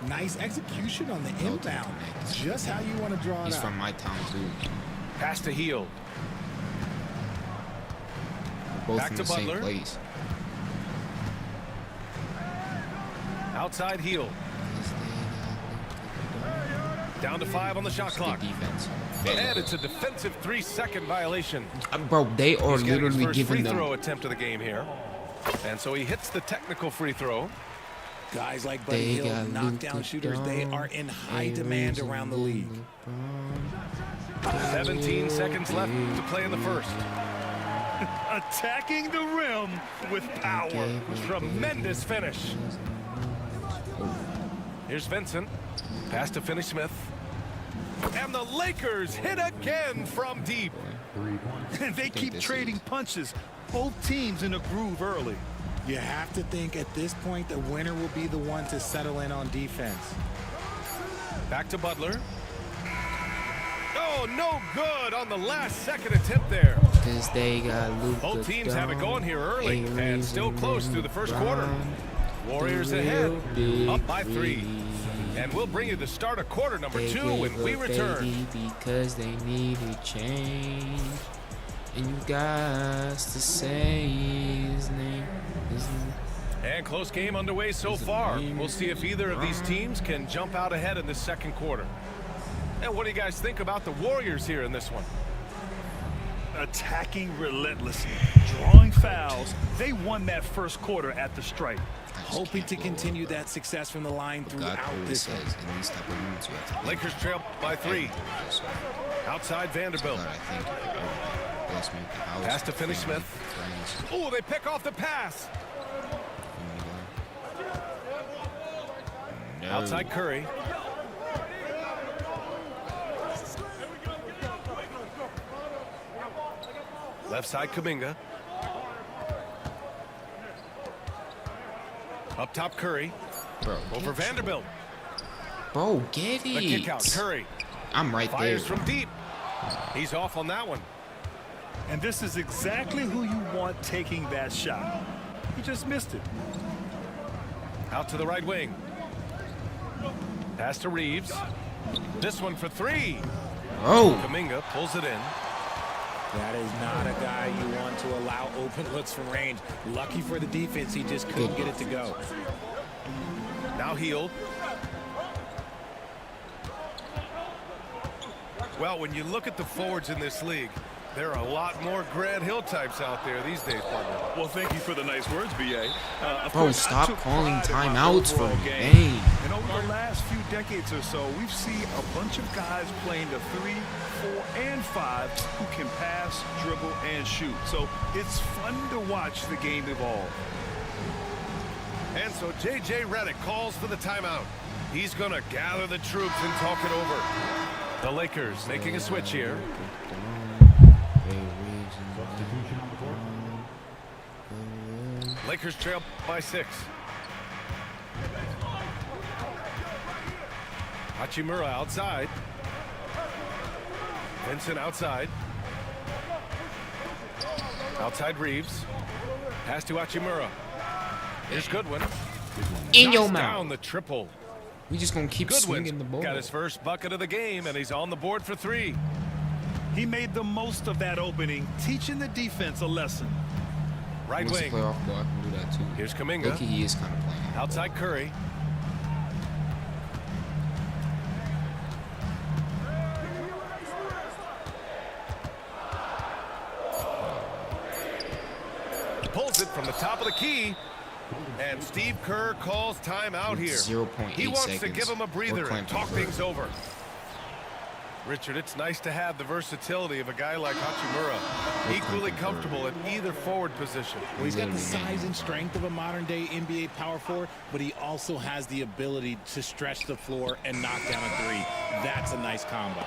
Nice execution on the inbound. Just how you want to draw it He's up. from my town too. Pass to Hield. We're both Back from to the same Butler. place. Outside Hield. Down to 5 on the shot clock. Good defense. And it's a defensive 3-second violation. Bro, they are He's getting his literally first giving free them. throw attempt of the game here. And so he hits the technical free throw. Guys like Buddy They Hield, got knockdown Luka shooters, they Doncic, are in high demand around the league. 17 seconds left to play in the first. Attacking the rim with power. Tremendous finish. Here's Vincent. Pass to Finney-Smith. And the Lakers hit again from deep. They keep trading punches. Both teams in a groove early. You have to think at this point the winner will be the one to settle in on defense. Back to Butler. Oh, no good on the last second attempt there. Cause they got Luka Both teams have it going here early and still close through the first quarter. Warriors ahead, up by 3. And we'll bring you the start of quarter number 2 when we return. Because they need a change. And you got to say his name. And close game underway so far. We'll see if either of these teams can jump out ahead in this second quarter. And what do you guys think about the Warriors here in this one? Attacking relentlessly, drawing fouls. They won that first quarter at the stripe. Hoping to continue that success from the line God throughout always this says one. in these type of moments you have to Lakers trail by 3. Outside Vanderbilt. God, I think bless me with the house. Pass to Finney-Smith. Friends. Oh, they pick off the pass. No. Outside Curry. Left side Kuminga. Up top Curry. Bro, Over get Vanderbilt. Bro, get The it. kick out. Curry I'm right there. fires from deep. He's off on that one. And this is exactly who you want taking that shot. He just missed it. Out to the right wing. Pass to Reeves. This one for 3. Oh, Kuminga pulls it in. That is not a guy you want to allow open looks from range. Lucky for the defense, he just couldn't get it to go. Now Hield. Well, when you look at the forwards in this league, there are a lot more Grant Hill types out there these days, partner. Well, thank you for the nice words, B.A. Of bro, course, I stop took calling pride in my timeouts for overall me. game. Dang. And over the last few decades or so, we've seen a bunch of guys playing the 3, 4, and 5 who can pass, dribble, and shoot. So it's fun to watch the game evolve. And so J.J. Redick calls for the timeout. He's going to gather the troops and talk it over. The Lakers making a switch here. Substitution on the court. Lakers trail by 6. Hachimura outside. Vincent outside. Outside Reeves. Pass to Hachimura. Here's Goodwin. In your Knocks mouth. down the triple. We just gonna keep swinging the Goodwin's ball. got his first bucket of the game, and he's on the board for 3. He made the most of that opening, teaching the defense a lesson. Right Wants to wing. play off ball. I can do that too. Here's Kuminga. Loki, he is kind of playing. Outside Curry. Pulls it from the top of the key. And Steve Kerr calls timeout here. 0.8 He wants to seconds. give him a We're breather and clamping talk for it. things over. Richard, it's nice to have the versatility of a guy like Hachimura, equally comfortable at either forward position. Well, he's got the size and strength of a modern-day NBA power forward, but he also has the ability to stretch the floor and knock down a three. That's a nice combo.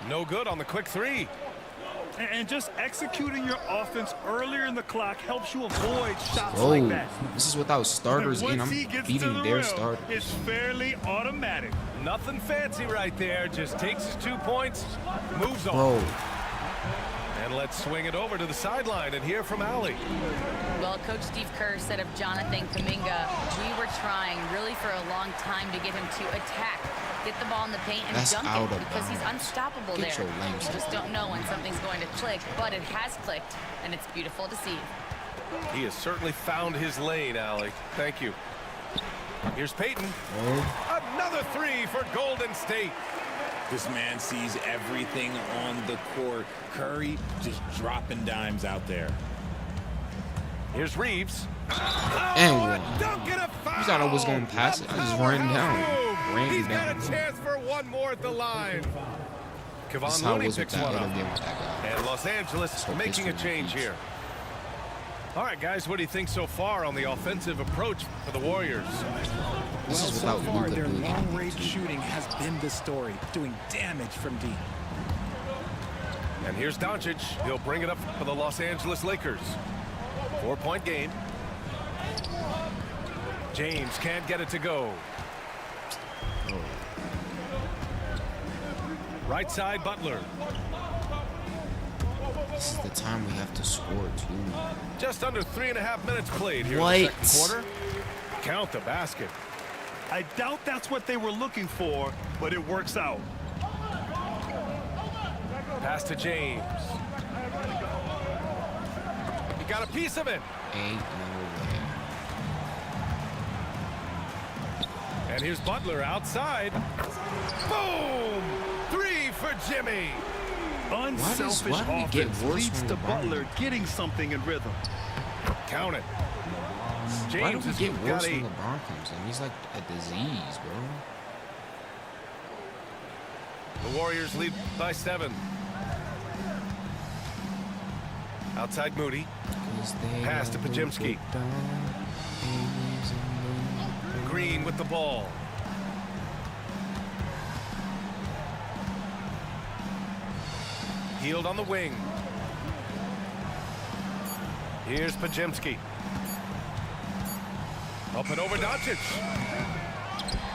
No good on the quick three. And just executing your offense earlier in the clock helps you avoid shots Oh, like that. this is without starters in. Once I'm he gets to beating the their rim, starters. it's fairly automatic. Nothing fancy right there. Just takes his 2 points, moves on. Bro, And let's swing it over to the sideline and hear from Allie. Well, Coach Steve Kerr said of Jonathan Kuminga, we were trying really for a long time to get him to attack, get the ball in the paint and That's dunk out it of because he's bounds. unstoppable Get there. your lame You just don't know when something's going to click, but it has clicked, and it's beautiful to see. He has certainly found his lane, Allie. Thank you. Here's Peyton. Another three for Golden State. This man sees everything on the court. Curry just dropping dimes out there. Here's Reeves. And Oh, one. a dunk and a foul. You thought I was gonna pass it. I just ran down. Ran He's down. got a chance for one more at the line. That's Kevon how it Looney was with picks that one other up. game with that guy. And Los Angeles So making a pissed change with here. All right, guys, what do you think so far on the offensive approach for the Warriors? This is So without far, Luka their doing anything long-range too. shooting has been the story, doing damage from deep. And here's Doncic. He'll bring it up for the Los Angeles Lakers. 4-point game. James can't get it to go. Right side, Butler. This is the time we have to score too. Just under 3.5 minutes played here in What? the second quarter. Count the basket. I doubt that's what they were looking for, but it works out. Pass to James. He got a piece of it. Ain't no way. And here's Butler outside. Boom! Three for Jimmy. Unselfish why do we get offense worse leads when to LeBron? Butler getting something in rhythm. Count it. Why do James we has get got worse a when LeBron comes in? He's like a disease, bro. The Warriors lead by 7. Outside Moody. Pass to Podziemski. Green with the ball. Healed on the wing. Here's Podziemski. Up and over Doncic.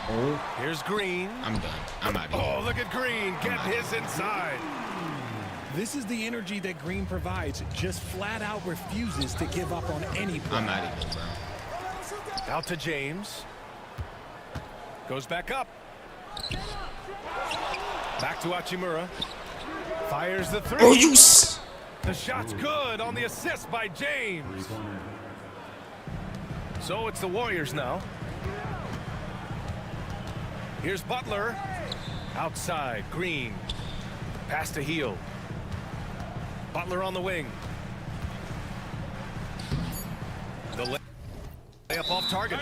Oh, Here's Green. I'm done. I'm out of here. Oh, look at Green. Get his inside. This is the energy that Green provides. Just flat out refuses to give up on any play. I'm out of here, bro. Out to James. Goes back up. Back to Hachimura. Fires the three. Oh, The shot's good on the assist by James. So it's the Warriors now. Here's Butler. Outside, Green. Pass to Hield. Butler on the wing. The layup off target.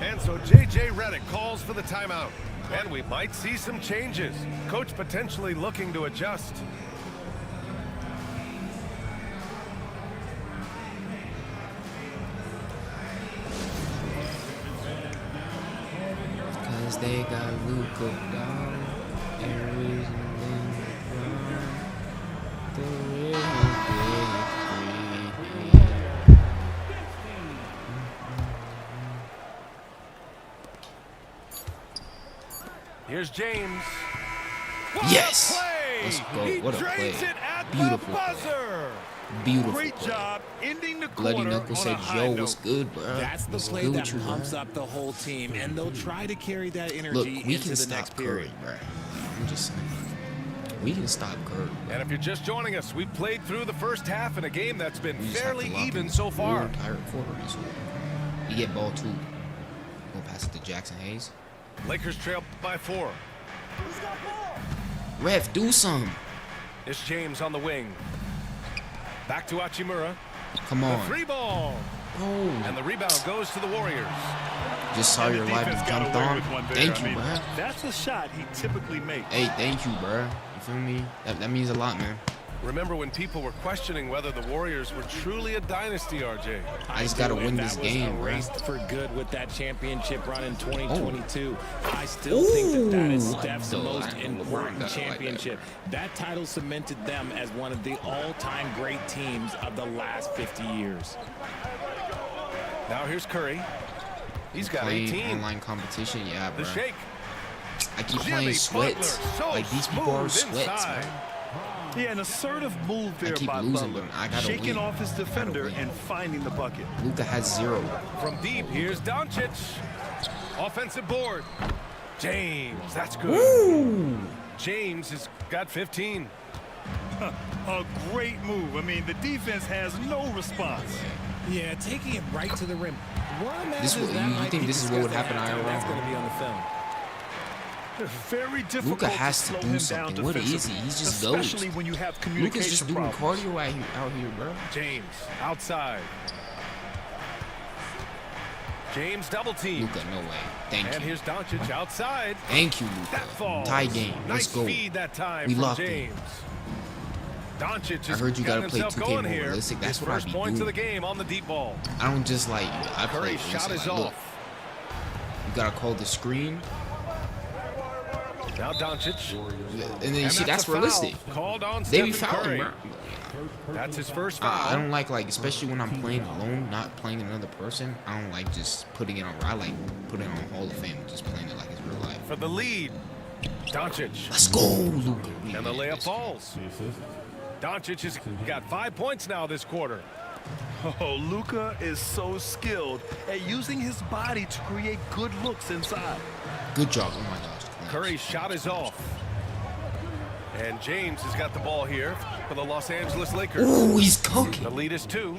And so J.J. Redick calls for the timeout. And we might see some changes. Coach potentially looking to adjust. Cause they got Luka down. And reason the real big three. Here's James. Yes! What a play! Let's go. He What a drains play. it at Beautiful the play. buzzer. Beautiful. Great play. job ending the Bloody quarter Knuckle on said, a high yo, note. what's good, bro? That's the What's play good that with you, pumps bro? up the whole team, and they'll try to carry that energy Look, we into can the stop next Curry, period. bro. I'm just saying. We can stop Curry. And if you're just joining us, we've played through the first half in a game that's been We just have to fairly lock in even this so whole far. entire quarter. This whole. You get ball 2. Gonna pass it to Jackson Hayes. Lakers trail by 4. Ref, do something. It's James on the wing. Back to Hachimura. Come The on. 3 ball. Oh. And the rebound goes to the Warriors. Just saw And your the live defense and got jumped away on. with one there. Thank I you, mean, bruh. That's a shot he typically makes. Hey, thank you, bruh. You feel me? That means a lot, man. Remember when people were questioning whether the Warriors were truly a dynasty, RJ? I just gotta win That this was game, bruh. erased for good with that championship run in 2022. I still think that is Steph's Ooh, most I don't important like that. championship. That title cemented them as one of the all-time great teams of the last 50 years. Now here's Curry. He's got Playing 18. online competition, yeah, The bruh. shake. I keep Jimmy playing sweats. Butler, so Like these people are smooth sweats, inside. man. Yeah, an assertive move there keep by losing, Butler, but I gotta shaking win. off his I gotta defender win. and finding the bucket. Luka has 0. From deep, here's Doncic. Offensive board. James, that's good. Ooh. James has got 15. A great move. I mean, the defense has no response. Yeah, taking it right to the rim. What I'm This would- you think this is what would happen IRL? That's going to be on the film. Very difficult Luka has to to slow do him something. down What is defensively, he? He's just especially goat. when you have Luka's communication just doing problems. cardio out here, bro. James outside. James double team. Luka, no way. Thank And you. here's Doncic outside. Thank you, That Luka. falls. Tie game. Nice Let's go. feed that time We from locked it. James. Doncic I has heard you got gotta play himself 2K going more here. realistic. That's His what I first be points of doing. the game on the deep ball. I don't just like, I play Curry's shot realistic. is Like, look, off. you gotta call the screen, Now Doncic. and then you And see that's a foul realistic. Called on They be Stephen fouling, Curry. bro. That's his first foul. I don't like, especially when I'm playing alone, not playing another person. I don't like just putting it on. I like putting it on Hall of Fame, just playing it like it's real life. For the lead. Doncic. Let's go, Luka. And the layup falls. Doncic has got 5 points now this quarter. Oh, Luka is so skilled at using his body to create good looks inside. Good job. Oh my gosh. Curry's shot is off. And James has got the ball here for the Los Angeles Lakers. Ooh, he's The cooking. lead is 2.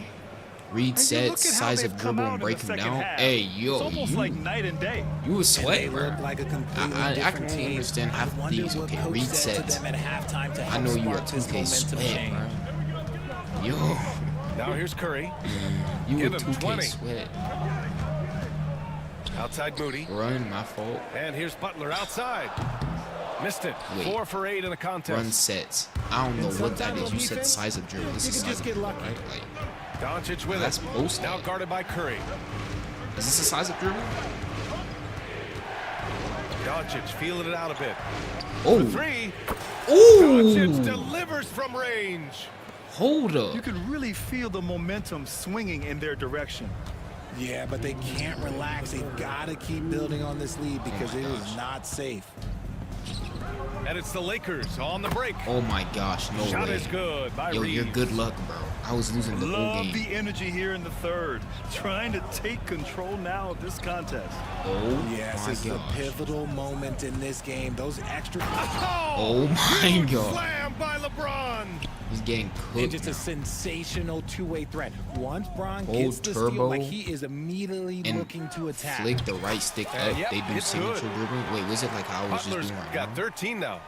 Read And you sets, look at how size they've of come dribble, out and in break the him second down. half. Hey, It's yo, almost like night and day. you was They sweating, bro. look like a completely I different can team. understand half of Wonder these. what Okay, coach read said to sets. them at halftime to I help know you a spark this 2K momentum sweat, change. bro. Yo, Now here's Curry. you Give a him 2K 20. sweat. Outside Moody. Run, my fault. And here's Butler outside. Missed it. Wait. 4 for 8 in the contest. Run sets. I don't know And what that sometimes is. You on said defense, size of dribble. This you is can size just of get dribble, lucky. right? Like, Doncic with That's it. post Now up. guarded by Curry. is this the size of dribble? Doncic feeling it out a bit. Oh, 3. Doncic ooh, delivers from range. hold up. You can really feel the momentum swinging in their direction. Yeah, but they can't relax. They've got to keep building on this lead because my it is gosh. not safe. And it's the Lakers on the break. Oh my gosh, no Shot way. is good by Yo, Reeves. you're good luck, bro. I was losing the whole Love game. the energy here in the third. Trying to take control now of this contest. Oh Yes, my this is a gosh. pivotal moment in this game. Those extra Oh my Huge god. Slam by LeBron. He's getting and cooked just a now. sensational two-way threat. Once Bron Old gets the turbo steal, like he is immediately and looking to attack. Flick the right stick up. yep, They do it's signature good. dribbling. Wait, was it like how I was Butler's just doing right got now? 13 now.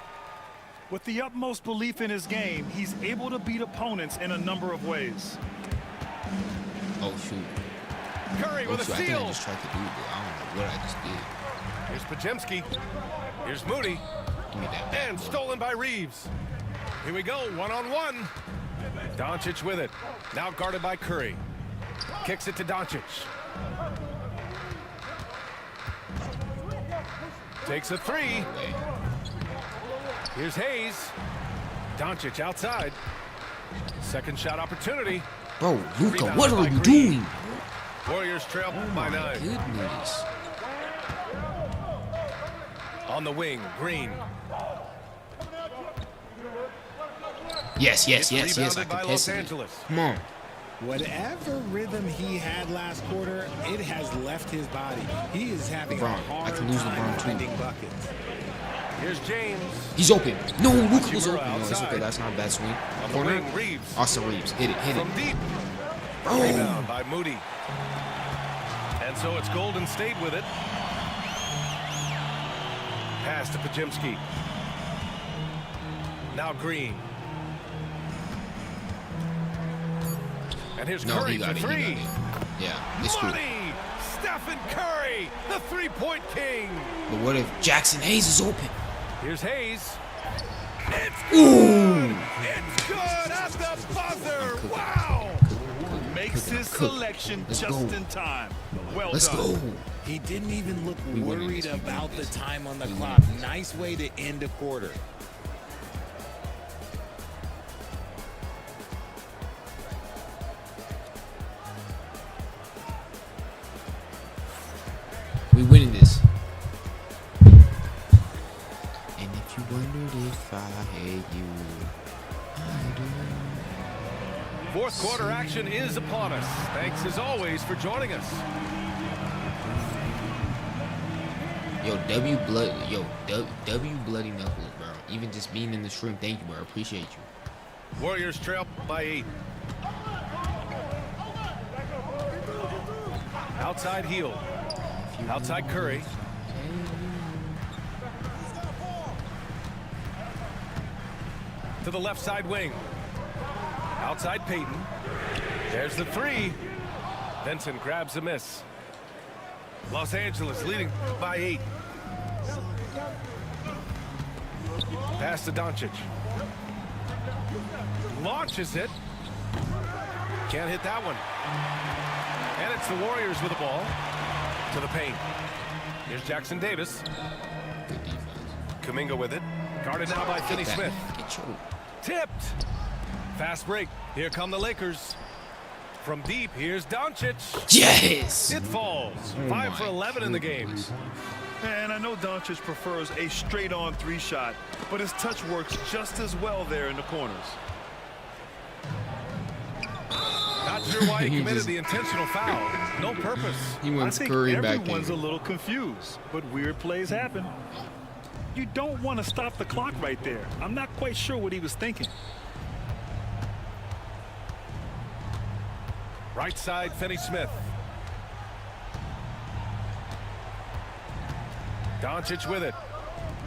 With the utmost belief in his game, he's able to beat opponents in a number of ways. Oh shoot. Curry Oh with a shoot. I think I steal. just tried to do it, but I don't know what I just did. Here's Podziemski. Here's Moody. Give me that back. And stolen by Reeves. Here we go, one-on-one. Doncic with it. Now guarded by Curry. Kicks it to Doncic. Takes a 3. Way. Here's Hayes. Doncic outside. Second shot opportunity. Bro, Luka, Rebound what by are you Green. doing? Warriors trail by 9. Goodness. On the wing, Green. Yes, yes, It's yes, yes. I rebounded by can Los pass it. Angeles. Come on. Whatever rhythm he had last quarter, it has left his body. He is having LeBron. a I hard can lose time LeBron too. finding buckets. Here's James. He's open. No, Luka was Hachimura open. No, it's outside. okay. That's not a bad swing. On the Corner. wing, Reeves. Austin Reeves. Hit it, hit it. From deep. Oh. Rebound by Moody. And so it's Golden State with it. Pass to Podziemski. Now Green. And here's No, Curry he got for it. He 3. got it. Yeah, it's cool. Money! Steph Stephen Curry, the three-point king. But what if Jackson Hayes is open? Here's Hayes. It's good. It's good at the buzzer. Wow. Makes his selection Let's just go. in time. Well Let's done. go. He didn't even look We winning worried this. We about winning the this. time on the We clock. winning this. Nice way to end a quarter. We winning this. And if you wondered if I hate you, I do. Fourth quarter action is upon us. Thanks as always for joining us. Yo, W Bloody Knuckles, bro. Even just being in the stream, thank you, bro. I appreciate you. Warriors trail by 8. Outside heel. Outside Curry. To the left side wing. Outside Peyton. There's the three. Benson grabs a miss. Los Angeles leading by 8. Pass to Doncic. Launches it. Can't hit that one. And it's the Warriors with the ball. To the paint. Here's Jackson Davis. Good defense. Kuminga with it. Guarded now by Finney Get that. Smith. Get your Tipped. Fast break. Here come the Lakers. From deep, here's Doncic. yes. It falls. Oh 5 for my 11 in the game. goodness. And I know Doncic prefers a straight-on three-shot, but his touch works just as well there in the corners. Not sure why he He committed just- the intentional foul. No purpose. He I wants think Curry back everyone's a in. little confused, but weird plays happen. You don't want to stop the clock right there. I'm not quite sure what he was thinking. Right side, Finney Smith. Doncic with it.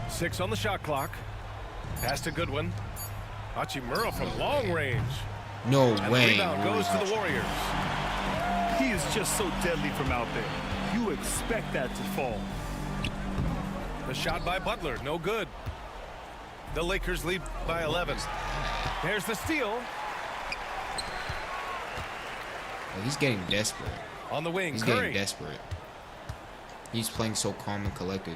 6 on the shot clock. Pass to Goodwin. Hachimura from long range. No And the way. rebound goes to the Warriors. He is just so deadly from out there. You expect that to fall. The shot by Butler, no good. The Lakers lead by 11. There's the steal. Oh, he's getting desperate. On the wing, He's Curry. getting desperate. He's playing so calm and collected.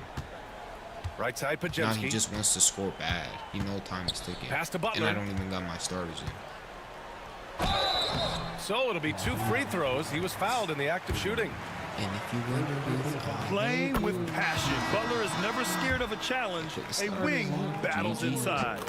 Right side, Now Pajemski. he just wants to score bad. He know time is ticking. Pass to And Butler. I don't even got my starters in. So it'll be 2 free throws. He was fouled in the act of shooting. And if you wonder if I Playing with passion. Butler is never scared of a challenge. A wing who battles GG. inside.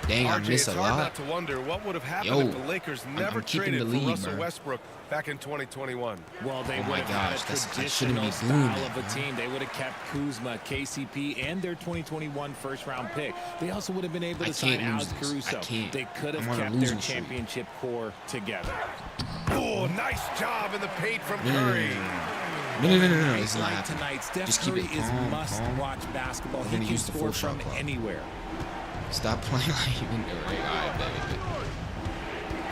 Dang, I RJ, miss it's a hard lot. not to wonder what would have happened Yo, if the Lakers I'm never keeping traded the for lead, Russell bro. Westbrook back in 2021. Well, they Oh would my have gosh, had a I shouldn't traditional be doing style that, of a team. They would have kept Kuzma, KCP, and their 2021 first-round pick. They also would have been able I to sign can't lose Alex this. Caruso. I can't. They could have I'm on a kept their losing streak. championship core together. Oh, nice job in the paint from No, no, no, Curry. no, no, no, no, no, no. Nights It's not like happening. tonight, Steph Just keep Curry it is calm, must-watch basketball. We're He gonna can use the score full from shot clock. anywhere. Stop playing like you can do it. Alright, baby.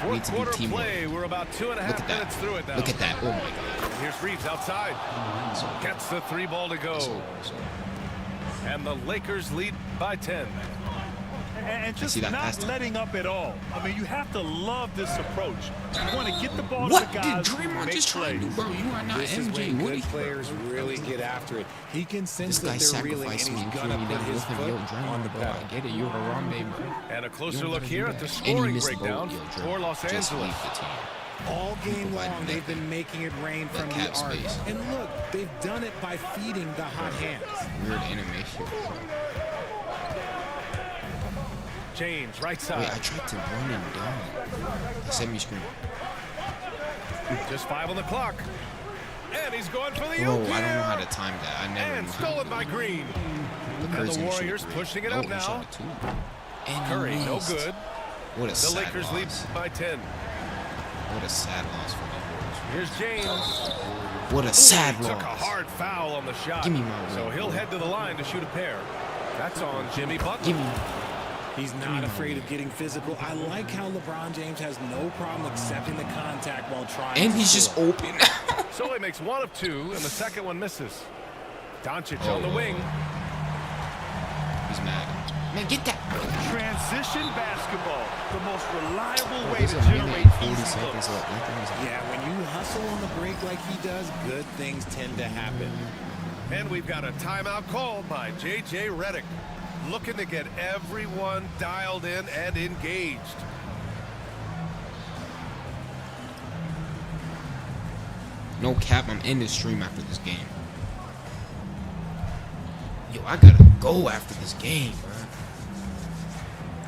We need Fourth to be quarter teamwork. play. We're about 2.5 Look at minutes that. through it now. Look at that. Oh my god. Here's Reeves outside. Gets the 3 ball to go. And the Lakers lead by 10. And just see that not pass time. letting up at all. I mean, you have to love this approach. You want to get the ball What to the did guys who Draymond make just try to do, plays. bro? You are not This is MJ. when What good is players really get after it. He can sense This guy that they're reeling, and sacrificed he's me and gonna threw me put down his with him. Yo, foot on Draymond, the bro, pedal. I get it. You're Harambe, bro. And a closer You don't look gotta here do at the that. And he scoring missed the breakdown boat. Yo, for Draymond Los just Angeles. leave the team. All game Providing long, they've that- been making it rain that from the cap arc. space. And look, they've done it by feeding the hot hands. Weird animation. James, right Wait, side. I tried to run him down. Send me screen. Just 5 on the clock. And he's going for the Bro, oop I don't know how here. to time that. I never And knew how to stolen do by it. Green. Look, And Curry's the gonna shoot Warriors three. pushing it Oh, up he now. shot it too. And Curry, he no missed. good. What a The sad Lakers lead loss. by 10. What a sad loss for the Here's James. Warriors. What a sad Took a loss. hard foul on the shot. Give me my So ring. he'll head to the line to shoot a pair. That's on Jimmy Butler. Give me. He's not afraid of getting physical. I like how LeBron James has no problem accepting the contact while trying And to he's just score. open. So he makes one of two, and the second one misses. Doncic on the wing. He's mad. Man, get that. Transition basketball, the most reliable way There's to a minute generate and 40 easy seconds looks. left. Yeah, when you hustle on the break like he does, good things tend to happen. And we've got a timeout called by J.J. Redick, looking to get everyone dialed in and engaged. No cap, I'm in this stream after this game. Yo, I gotta go after this game, bro.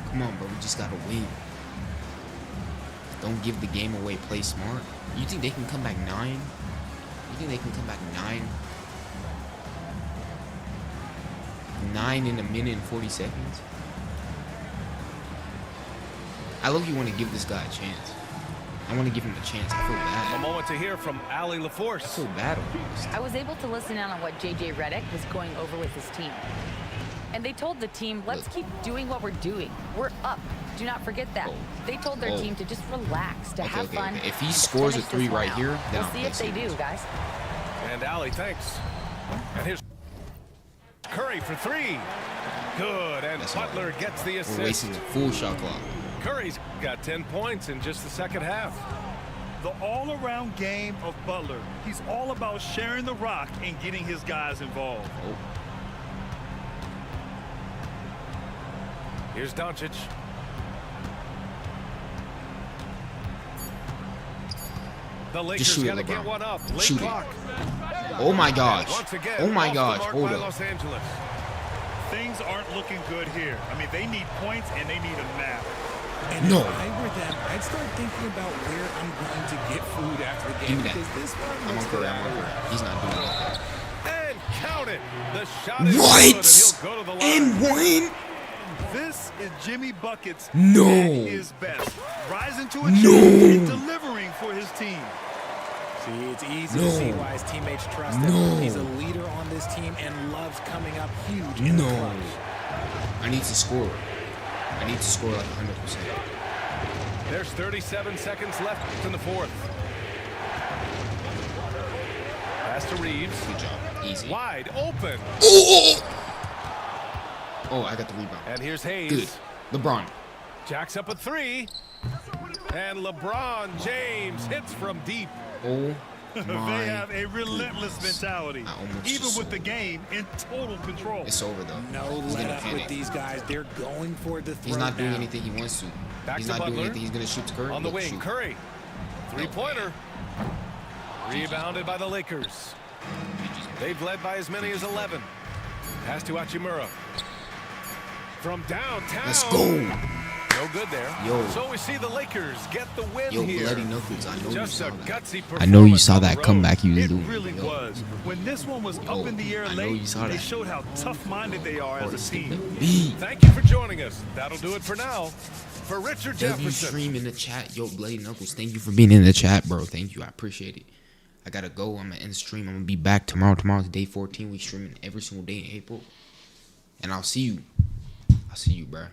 Come on, bro. We just gotta win. Don't give the game away. Play smart. You think they can come back 9? You think they can come back 9? 9 in a minute and 40 seconds? I love you want to give this guy a chance. I want to give him a chance. I feel A bad. moment to hear from Allie I LaForce. feel bad almost. I was able to listen in on what JJ Redick was going over with his team. And they told the team, let's keep doing what we're doing. We're up. Do not forget that. They told their team to just relax, to have fun. Okay. If he and to scores a finish 3 this one right out. here, then we'll I'm see if they do, guys. And Allie, thanks. And here's Curry for 3. Good, and That's all Butler right. gets the We're assist. wasting a full shot clock. Curry's got 10 points in just the second half. The all-around game of Butler. He's all about sharing the rock and getting his guys involved. Oh. Here's Doncic. The Lakers shoot it, got to get LeBron. one up. Late Shoot it. clock. Oh my gosh. Once again, Oh my off the gosh. mark Hold by up. Los Angeles. Things aren't looking good here. I mean, they need points and they need a nap. And No. if I were them, I'd start thinking about where I'm going to get food after the Give game me that. because this one I'm looks on Curry. good. I'm on Curry. He's not doing that. And count it. The shot is What? good, and he'll go to the line. And one? This is Jimmy Buckets No. at his best. Rising to a No. challenge and delivering for his team. See, it's easy No. to see why his teammates trust him. No. He's a leader on this team and loves coming up huge in the No. clutch. I need to score. I need to score like 100%. There's 37 seconds left in the fourth. Pass to Reeves. Good job. Easy. Wide open. Oh, I got the rebound. And here's Hayes. Good. LeBron. Jacks up a 3. And LeBron James hits from deep. Oh They my. have a relentless goodness. mentality, I almost even just with the saw it. game in total control. It's over though. No He's let gonna up with panic. these guys. They're going for the throw He's not doing now. anything he wants to. Back He's to not doing Butler. anything. He's gonna shoot to Curry. On the Look, wing, shoot. Curry. 3-pointer. Rebounded by the Lakers. They've led by as many as 11. Pass to Hachimura. From downtown. Let's go. No good there. Yo. So we see the Lakers get the win Yo, here. bloody knuckles. I know you Just saw a that. gutsy I know you performance saw on the that road. comeback he was It doing. really yo. was. When this one was Yo, up in the air I know late, you saw they that. showed how tough-minded they are as a team. B. Thank you for joining us. That'll do it for now. For Richard W Jefferson. stream in the chat. Yo, bloody knuckles. Thank you for being in the chat, bro. Thank you. I appreciate it. I gotta go. I'm gonna end the stream. I'm gonna be back tomorrow. Tomorrow's day 14. We streaming every single day in April. And I'll see you. I'll see you, bro.